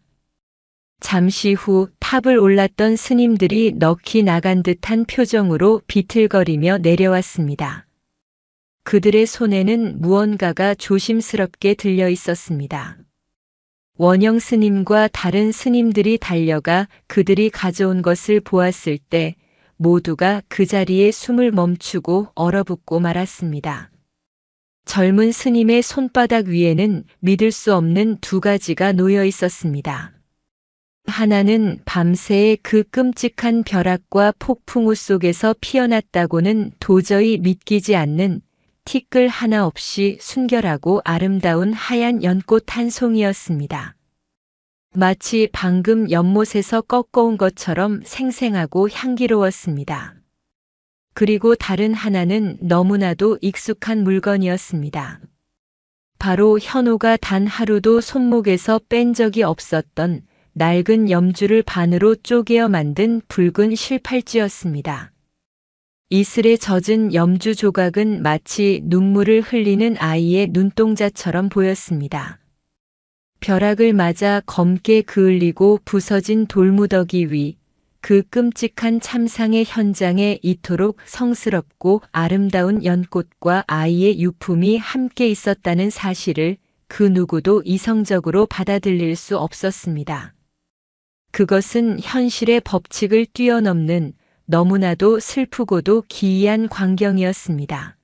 잠시 후 탑을 올랐던 스님들이 넋이 나간 듯한 표정으로 비틀거리며 내려왔습니다. 그들의 손에는 무언가가 조심스럽게 들려 있었습니다. 원영 스님과 다른 스님들이 달려가 그들이 가져온 것을 보았을 때 모두가 그 자리에 숨을 멈추고 얼어붙고 말았습니다. 젊은 스님의 손바닥 위에는 믿을 수 없는 두 가지가 놓여 있었습니다. 하나는 밤새의 그 끔찍한 벼락과 폭풍우 속에서 피어났다고는 도저히 믿기지 않는 티끌 하나 없이 순결하고 아름다운 하얀 연꽃 한 송이였습니다. 마치 방금 연못에서 꺾어온 것처럼 생생하고 향기로웠습니다. 그리고 다른 하나는 너무나도 익숙한 물건이었습니다. 바로 현호가 단 하루도 손목에서 뺀 적이 없었던 낡은 염주를 반으로 쪼개어 만든 붉은 실팔찌였습니다. 이슬에 젖은 염주 조각은 마치 눈물을 흘리는 아이의 눈동자처럼 보였습니다. 벼락을 맞아 검게 그을리고 부서진 돌무더기 위, 그 끔찍한 참상의 현장에 이토록 성스럽고 아름다운 연꽃과 아이의 유품이 함께 있었다는 사실을 그 누구도 이성적으로 받아들일 수 없었습니다. 그것은 현실의 법칙을 뛰어넘는 너무나도 슬프고도 기이한 광경이었습니다.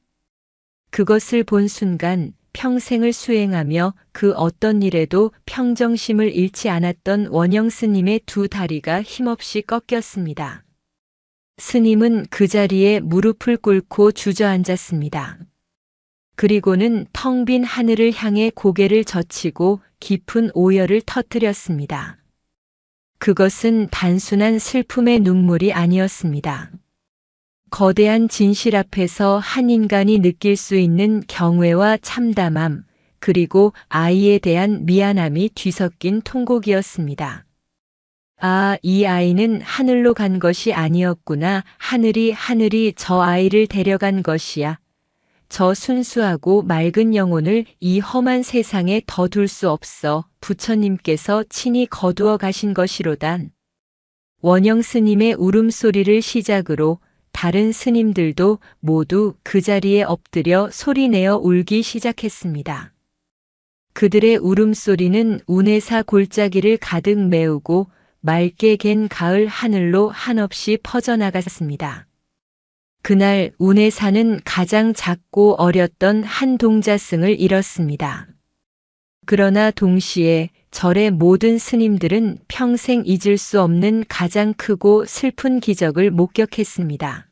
그것을 본 순간 평생을 수행하며 그 어떤 일에도 평정심을 잃지 않았던 원영 스님의 두 다리가 힘없이 꺾였습니다. 스님은 그 자리에 무릎을 꿇고 주저앉았습니다. 그리고는 텅 빈 하늘을 향해 고개를 젖히고 깊은 오열을 터뜨렸습니다. 그것은 단순한 슬픔의 눈물이 아니었습니다. 거대한 진실 앞에서 한 인간이 느낄 수 있는 경외와 참담함, 그리고 아이에 대한 미안함이 뒤섞인 통곡이었습니다. 아, 이 아이는 하늘로 간 것이 아니었구나. 하늘이 저 아이를 데려간 것이야. 저 순수하고 맑은 영혼을 이 험한 세상에 더 둘 수 없어. 부처님께서 친히 거두어 가신 것이로단. 원영 스님의 울음소리를 시작으로 다른 스님들도 모두 그 자리에 엎드려 소리내어 울기 시작했습니다. 그들의 울음소리는 운해사 골짜기를 가득 메우고 맑게 갠 가을 하늘로 한없이 퍼져나갔습니다. 그날 운해사는 가장 작고 어렸던 한 동자승을 잃었습니다. 그러나 동시에 절의 모든 스님들은 평생 잊을 수 없는 가장 크고 슬픈 기적을 목격했습니다.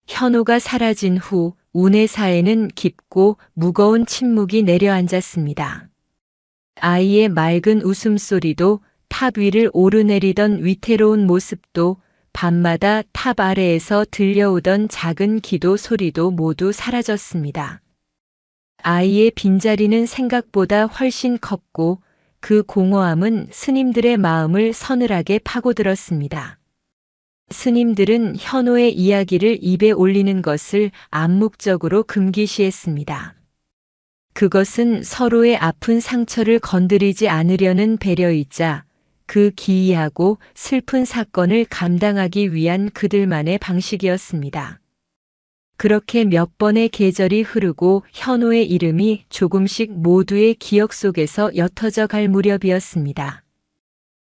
현호가 사라진 후 운해사에는 깊고 무거운 침묵이 내려앉았습니다. 아이의 맑은 웃음소리도 탑 위를 오르내리던 위태로운 모습도 밤마다 탑 아래에서 들려오던 작은 기도 소리도 모두 사라졌습니다. 아이의 빈자리는 생각보다 훨씬 컸고 그 공허함은 스님들의 마음을 서늘하게 파고들었습니다. 스님들은 현호의 이야기를 입에 올리는 것을 암묵적으로 금기시했습니다. 그것은 서로의 아픈 상처를 건드리지 않으려는 배려이자 그 기이하고 슬픈 사건을 감당하기 위한 그들만의 방식이었습니다. 그렇게 몇 번의 계절이 흐르고 현호의 이름이 조금씩 모두의 기억 속에서 옅어져 갈 무렵이었습니다.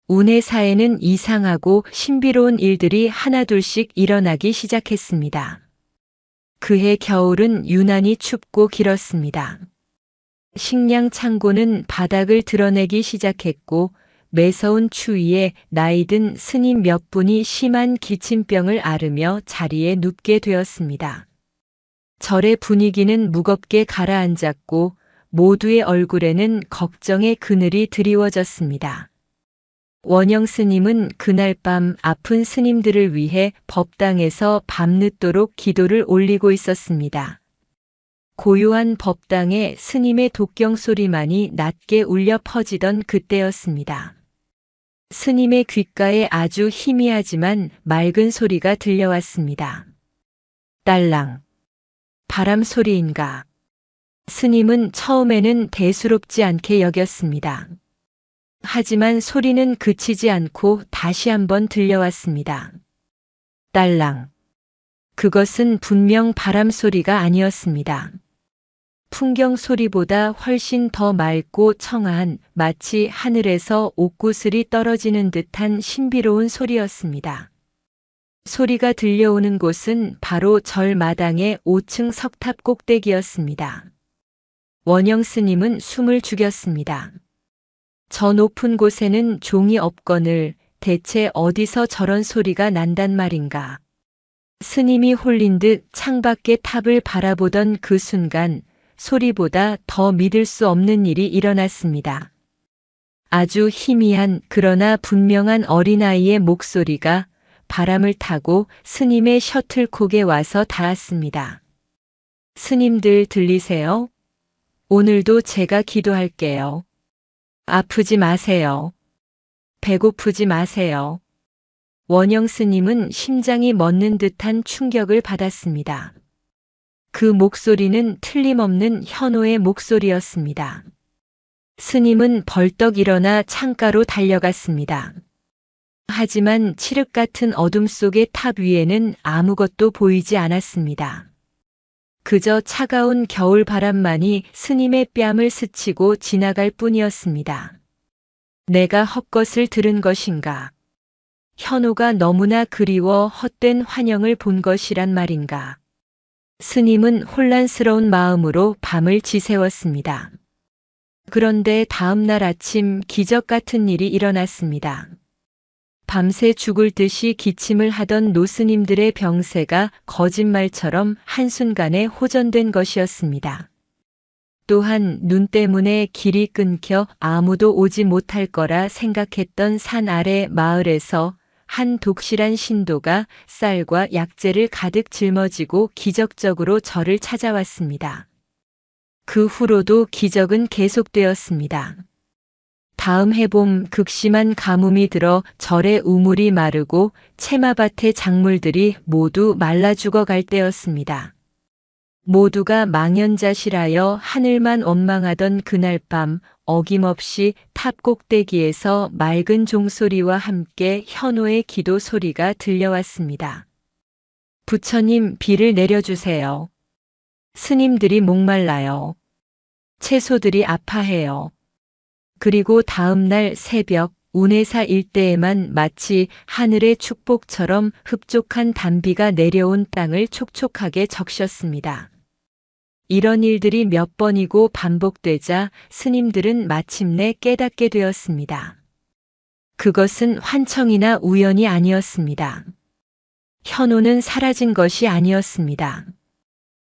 운해사에는 이상하고 신비로운 일들이 하나둘씩 일어나기 시작했습니다. 그해 겨울은 유난히 춥고 길었습니다. 식량 창고는 바닥을 드러내기 시작했고 매서운 추위에 나이든 스님 몇 분이 심한 기침병을 앓으며 자리에 눕게 되었습니다. 절의 분위기는 무겁게 가라앉았고 모두의 얼굴에는 걱정의 그늘이 드리워졌습니다. 원영 스님은 그날 밤 아픈 스님들을 위해 법당에서 밤늦도록 기도를 올리고 있었습니다. 고요한 법당에 스님의 독경 소리만이 낮게 울려 퍼지던 그때였습니다. 스님의 귓가에 아주 희미하지만 맑은 소리가 들려왔습니다. 딸랑. 바람 소리인가? 스님은 처음에는 대수롭지 않게 여겼습니다. 하지만 소리는 그치지 않고 다시 한번 들려왔습니다. 딸랑. 그것은 분명 바람 소리가 아니었습니다. 풍경 소리보다 훨씬 더 맑고 청아한, 마치 하늘에서 옥구슬이 떨어지는 듯한 신비로운 소리였습니다. 소리가 들려오는 곳은 바로 절 마당의 5층 석탑 꼭대기였습니다. 원영 스님은 숨을 죽였습니다. 저 높은 곳에는 종이 없거늘 대체 어디서 저런 소리가 난단 말인가. 스님이 홀린 듯 창밖의 탑을 바라보던 그 순간 소리보다 더 믿을 수 없는 일이 일어났습니다. 아주 희미한 그러나 분명한 어린아이의 목소리가 바람을 타고 스님의 셔틀콕에 와서 닿았습니다. 스님들 들리세요? 오늘도 제가 기도할게요. 아프지 마세요. 배고프지 마세요. 원영 스님은 심장이 멎는 듯한 충격을 받았습니다. 그 목소리는 틀림없는 현호의 목소리였습니다. 스님은 벌떡 일어나 창가로 달려갔습니다. 하지만 칠흑 같은 어둠 속의 탑 위에는 아무것도 보이지 않았습니다. 그저 차가운 겨울 바람만이 스님의 뺨을 스치고 지나갈 뿐이었습니다. 내가 헛것을 들은 것인가? 현호가 너무나 그리워 헛된 환영을 본 것이란 말인가? 스님은 혼란스러운 마음으로 밤을 지새웠습니다. 그런데 다음 날 아침 기적 같은 일이 일어났습니다. 밤새 죽을 듯이 기침을 하던 노스님들의 병세가 거짓말처럼 한순간에 호전된 것이었습니다. 또한 눈 때문에 길이 끊겨 아무도 오지 못할 거라 생각했던 산 아래 마을에서 한 독실한 신도가 쌀과 약재를 가득 짊어지고 기적적으로 절을 찾아왔습니다. 그 후로도 기적은 계속되었습니다. 다음 해봄 극심한 가뭄이 들어 절의 우물이 마르고 채마밭의 작물들이 모두 말라 죽어갈 때였습니다. 모두가 망연자실하여 하늘만 원망하던 그날 밤 어김없이 탑 꼭대기에서 맑은 종소리와 함께 현호의 기도 소리가 들려왔습니다. 부처님 비를 내려주세요. 스님들이 목말라요. 채소들이 아파해요. 그리고 다음 날 새벽 운해사 일대에만 마치 하늘의 축복처럼 흡족한 단비가 내려온 땅을 촉촉하게 적셨습니다. 이런 일들이 몇 번이고 반복되자 스님들은 마침내 깨닫게 되었습니다. 그것은 환청이나 우연이 아니었습니다. 현호는 사라진 것이 아니었습니다.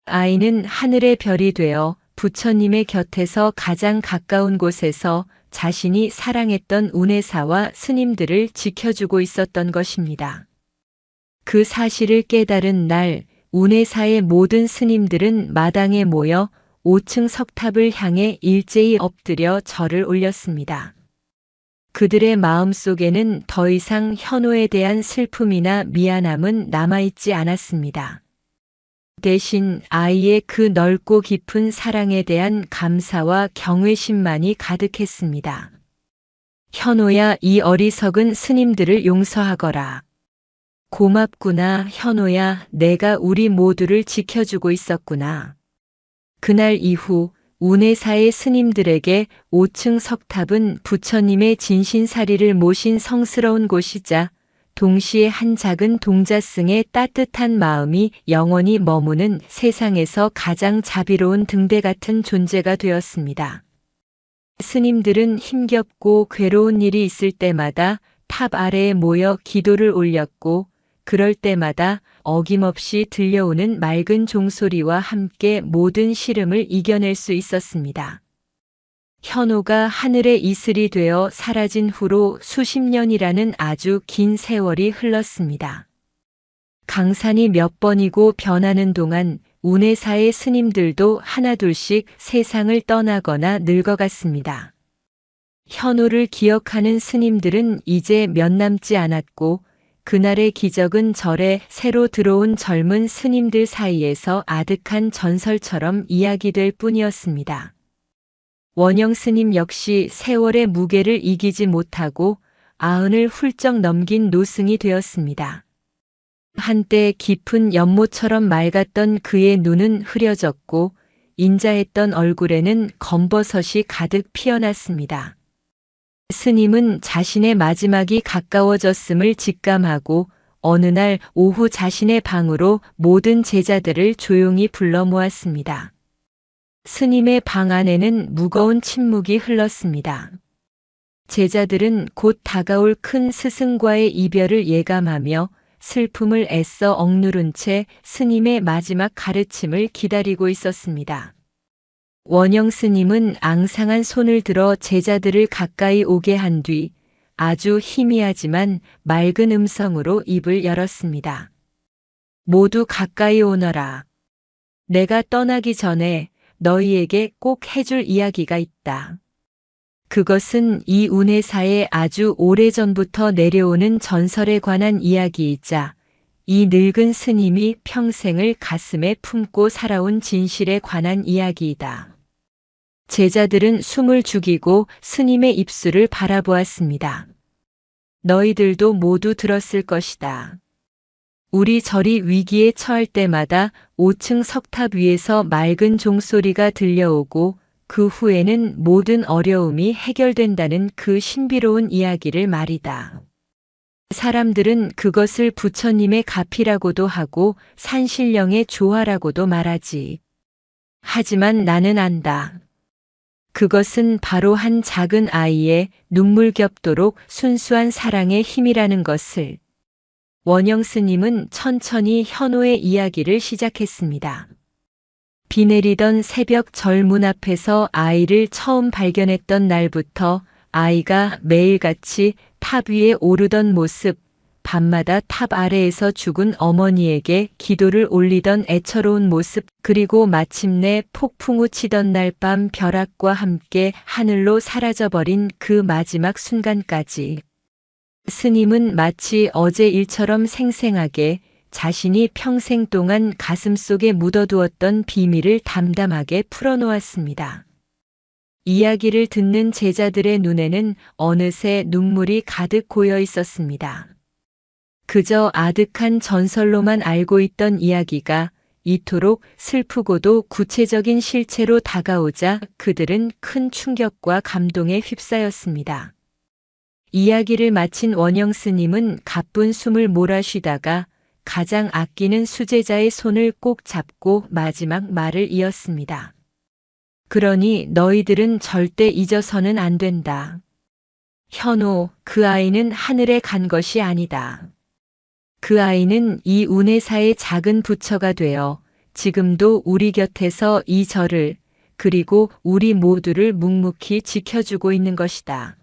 아이는 하늘의 별이 되어 부처님의 곁에서 가장 가까운 곳에서 자신이 사랑했던 운해사와 스님들을 지켜주고 있었던 것입니다. 그 사실을 깨달은 날 운해사의 모든 스님들은 마당에 모여 5층 석탑을 향해 일제히 엎드려 절을 올렸습니다. 그들의 마음속에는 더 이상 현호에 대한 슬픔이나 미안함은 남아있지 않았습니다. 대신 아이의 그 넓고 깊은 사랑에 대한 감사와 경외심만이 가득했습니다. 현호야, 이 어리석은 스님들을 용서하거라. 고맙구나, 현호야, 내가 우리 모두를 지켜주고 있었구나. 그날 이후 운해사의 스님들에게 5층 석탑은 부처님의 진신사리를 모신 성스러운 곳이자 동시에 한 작은 동자승의 따뜻한 마음이 영원히 머무는 세상에서 가장 자비로운 등대 같은 존재가 되었습니다. 스님들은 힘겹고 괴로운 일이 있을 때마다 탑 아래에 모여 기도를 올렸고 그럴 때마다 어김없이 들려오는 맑은 종소리와 함께 모든 시름을 이겨낼 수 있었습니다. 현호가 하늘의 이슬이 되어 사라진 후로 수십 년이라는 아주 긴 세월이 흘렀습니다. 강산이 몇 번이고 변하는 동안 운해사의 스님들도 하나둘씩 세상을 떠나거나 늙어갔습니다. 현우를 기억하는 스님들은 이제 몇 남지 않았고 그날의 기적은 절에 새로 들어온 젊은 스님들 사이에서 아득한 전설처럼 이야기될 뿐이었습니다. 원영 스님 역시 세월의 무게를 이기지 못하고 90을 훌쩍 넘긴 노승이 되었습니다. 한때 깊은 연못처럼 맑았던 그의 눈은 흐려졌고 인자했던 얼굴에는 검버섯이 가득 피어났습니다. 스님은 자신의 마지막이 가까워졌음을 직감하고 어느 날 오후 자신의 방으로 모든 제자들을 조용히 불러 모았습니다. 스님의 방 안에는 무거운 침묵이 흘렀습니다. 제자들은 곧 다가올 큰 스승과의 이별을 예감하며 슬픔을 애써 억누른 채 스님의 마지막 가르침을 기다리고 있었습니다. 원영 스님은 앙상한 손을 들어 제자들을 가까이 오게 한 뒤 아주 희미하지만 맑은 음성으로 입을 열었습니다. 모두 가까이 오너라. 내가 떠나기 전에 너희에게 꼭 해줄 이야기가 있다. 그것은 이 운해사에 아주 오래전부터 내려오는 전설에 관한 이야기이자 이 늙은 스님이 평생을 가슴에 품고 살아온 진실에 관한 이야기이다. 제자들은 숨을 죽이고 스님의 입술을 바라보았습니다. 너희들도 모두 들었을 것이다. 우리 절이 위기에 처할 때마다 5층 석탑 위에서 맑은 종소리가 들려오고 그 후에는 모든 어려움이 해결된다는 그 신비로운 이야기를 말이다. 사람들은 그것을 부처님의 가피라고도 하고 산신령의 조화라고도 말하지. 하지만 나는 안다. 그것은 바로 한 작은 아이의 눈물 겹도록 순수한 사랑의 힘이라는 것을. 원영 스님은 천천히 현우의 이야기를 시작했습니다. 비 내리던 새벽 절 문 앞에서 아이를 처음 발견했던 날부터 아이가 매일같이 탑 위에 오르던 모습, 밤마다 탑 아래에서 죽은 어머니에게 기도를 올리던 애처로운 모습, 그리고 마침내 폭풍우 치던 날 밤 벼락과 함께 하늘로 사라져버린 그 마지막 순간까지. 스님은 마치 어제 일처럼 생생하게 자신이 평생 동안 가슴속에 묻어두었던 비밀을 담담하게 풀어놓았습니다. 이야기를 듣는 제자들의 눈에는 어느새 눈물이 가득 고여 있었습니다. 그저 아득한 전설로만 알고 있던 이야기가 이토록 슬프고도 구체적인 실체로 다가오자 그들은 큰 충격과 감동에 휩싸였습니다. 이야기를 마친 원영 스님은 가쁜 숨을 몰아쉬다가 가장 아끼는 수제자의 손을 꼭 잡고 마지막 말을 이었습니다. 그러니 너희들은 절대 잊어서는 안 된다. 현우, 그 아이는 하늘에 간 것이 아니다. 그 아이는 이 운해사의 작은 부처가 되어 지금도 우리 곁에서 이 절을 그리고 우리 모두를 묵묵히 지켜주고 있는 것이다.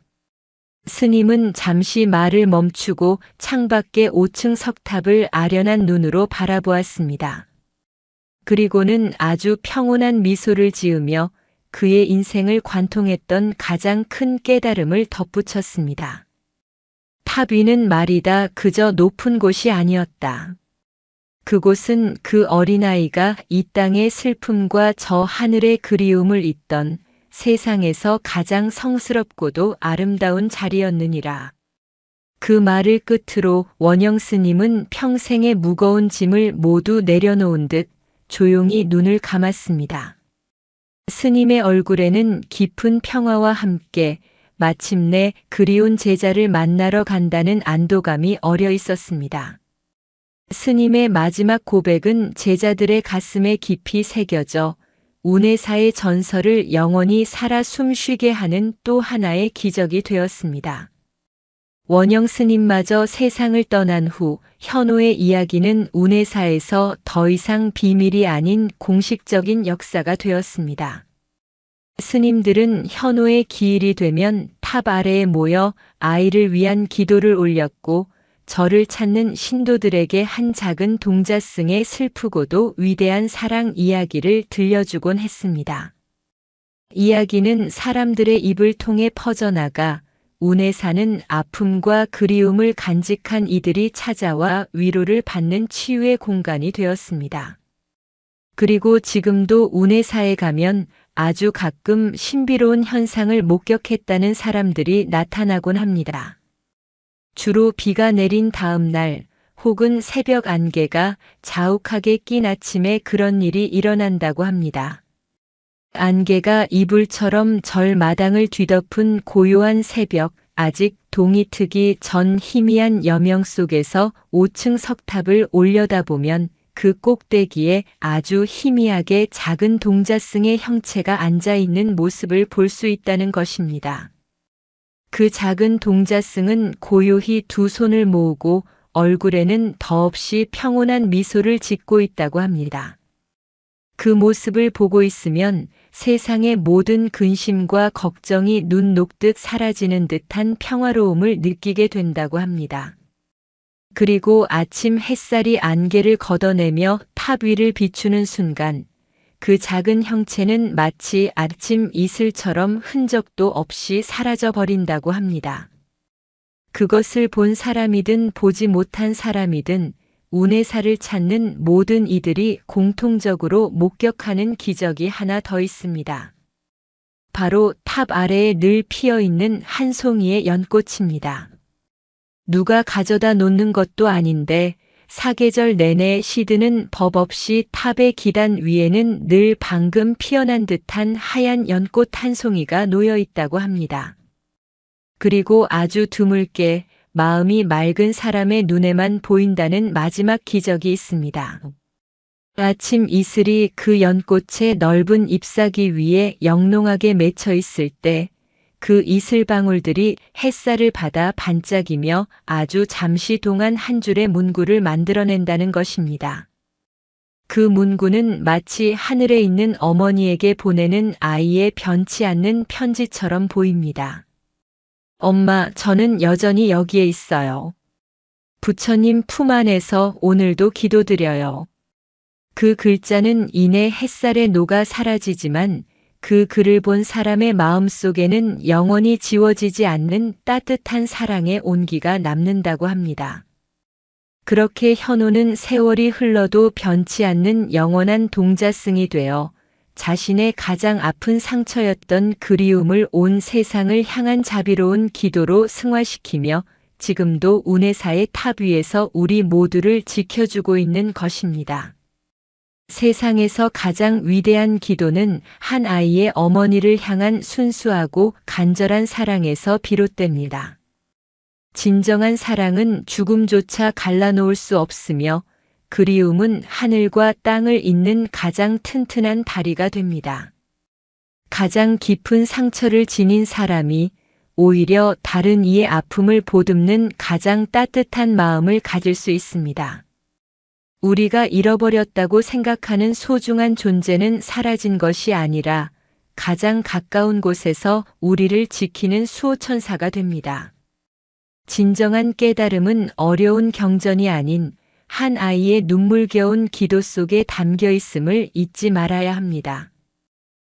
스님은 잠시 말을 멈추고 창밖의 5층 석탑을 아련한 눈으로 바라보았습니다. 그리고는 아주 평온한 미소를 지으며 그의 인생을 관통했던 가장 큰 깨달음을 덧붙였습니다. 탑 위는 말이다 그저 높은 곳이 아니었다. 그곳은 그 어린아이가 이 땅의 슬픔과 저 하늘의 그리움을 잇던 세상에서 가장 성스럽고도 아름다운 자리였느니라. 그 말을 끝으로 원영 스님은 평생의 무거운 짐을 모두 내려놓은 듯 조용히 눈을 감았습니다. 스님의 얼굴에는 깊은 평화와 함께 마침내 그리운 제자를 만나러 간다는 안도감이 어려 있었습니다. 스님의 마지막 고백은 제자들의 가슴에 깊이 새겨져 운해사의 전설을 영원히 살아 숨쉬게 하는 또 하나의 기적이 되었습니다. 원영 스님마저 세상을 떠난 후 현우의 이야기는 운해사에서 더 이상 비밀이 아닌 공식적인 역사가 되었습니다. 스님들은 현우의 기일이 되면 탑 아래에 모여 아이를 위한 기도를 올렸고 저를 찾는 신도들에게 한 작은 동자승의 슬프고도 위대한 사랑 이야기를 들려주곤 했습니다. 이야기는 사람들의 입을 통해 퍼져나가 운에 사는 아픔과 그리움을 간직한 이들이 찾아와 위로를 받는 치유의 공간이 되었습니다. 그리고 지금도 운해사에 가면 아주 가끔 신비로운 현상을 목격했다는 사람들이 나타나곤 합니다. 주로 비가 내린 다음 날 혹은 새벽 안개가 자욱하게 낀 아침에 그런 일이 일어난다고 합니다. 안개가 이불처럼 절 마당을 뒤덮은 고요한 새벽, 아직 동이 트기 전 희미한 여명 속에서 5층 석탑을 올려다보면 그 꼭대기에 아주 희미하게 작은 동자승의 형체가 앉아있는 모습을 볼 수 있다는 것입니다. 그 작은 동자승은 고요히 두 손을 모으고 얼굴에는 더없이 평온한 미소를 짓고 있다고 합니다. 그 모습을 보고 있으면 세상의 모든 근심과 걱정이 눈 녹듯 사라지는 듯한 평화로움을 느끼게 된다고 합니다. 그리고 아침 햇살이 안개를 걷어내며 탑 위를 비추는 순간 그 작은 형체는 마치 아침 이슬처럼 흔적도 없이 사라져 버린다고 합니다. 그것을 본 사람이든 보지 못한 사람이든 운해사를 찾는 모든 이들이 공통적으로 목격하는 기적이 하나 더 있습니다. 바로 탑 아래에 늘 피어있는 한 송이의 연꽃입니다. 누가 가져다 놓는 것도 아닌데 사계절 내내 시드는 법 없이 탑의 기단 위에는 늘 방금 피어난 듯한 하얀 연꽃 한 송이가 놓여 있다고 합니다. 그리고 아주 드물게 마음이 맑은 사람의 눈에만 보인다는 마지막 기적이 있습니다. 아침 이슬이 그 연꽃의 넓은 잎사귀 위에 영롱하게 맺혀 있을 때 그 이슬방울들이 햇살을 받아 반짝이며 아주 잠시 동안 한 줄의 문구를 만들어낸다는 것입니다. 그 문구는 마치 하늘에 있는 어머니에게 보내는 아이의 변치 않는 편지처럼 보입니다. 엄마, 저는 여전히 여기에 있어요. 부처님 품 안에서 오늘도 기도드려요. 그 글자는 이내 햇살에 녹아 사라지지만 그 글을 본 사람의 마음속에는 영원히 지워지지 않는 따뜻한 사랑의 온기가 남는다고 합니다. 그렇게 현우는 세월이 흘러도 변치 않는 영원한 동자승이 되어 자신의 가장 아픈 상처였던 그리움을 온 세상을 향한 자비로운 기도로 승화시키며 지금도 운해사의 탑 위에서 우리 모두를 지켜주고 있는 것입니다. 세상에서 가장 위대한 기도는 한 아이의 어머니를 향한 순수하고 간절한 사랑에서 비롯됩니다. 진정한 사랑은 죽음조차 갈라놓을 수 없으며 그리움은 하늘과 땅을 잇는 가장 튼튼한 다리가 됩니다. 가장 깊은 상처를 지닌 사람이 오히려 다른 이의 아픔을 보듬는 가장 따뜻한 마음을 가질 수 있습니다. 우리가 잃어버렸다고 생각하는 소중한 존재는 사라진 것이 아니라 가장 가까운 곳에서 우리를 지키는 수호천사가 됩니다. 진정한 깨달음은 어려운 경전이 아닌 한 아이의 눈물겨운 기도 속에 담겨 있음을 잊지 말아야 합니다.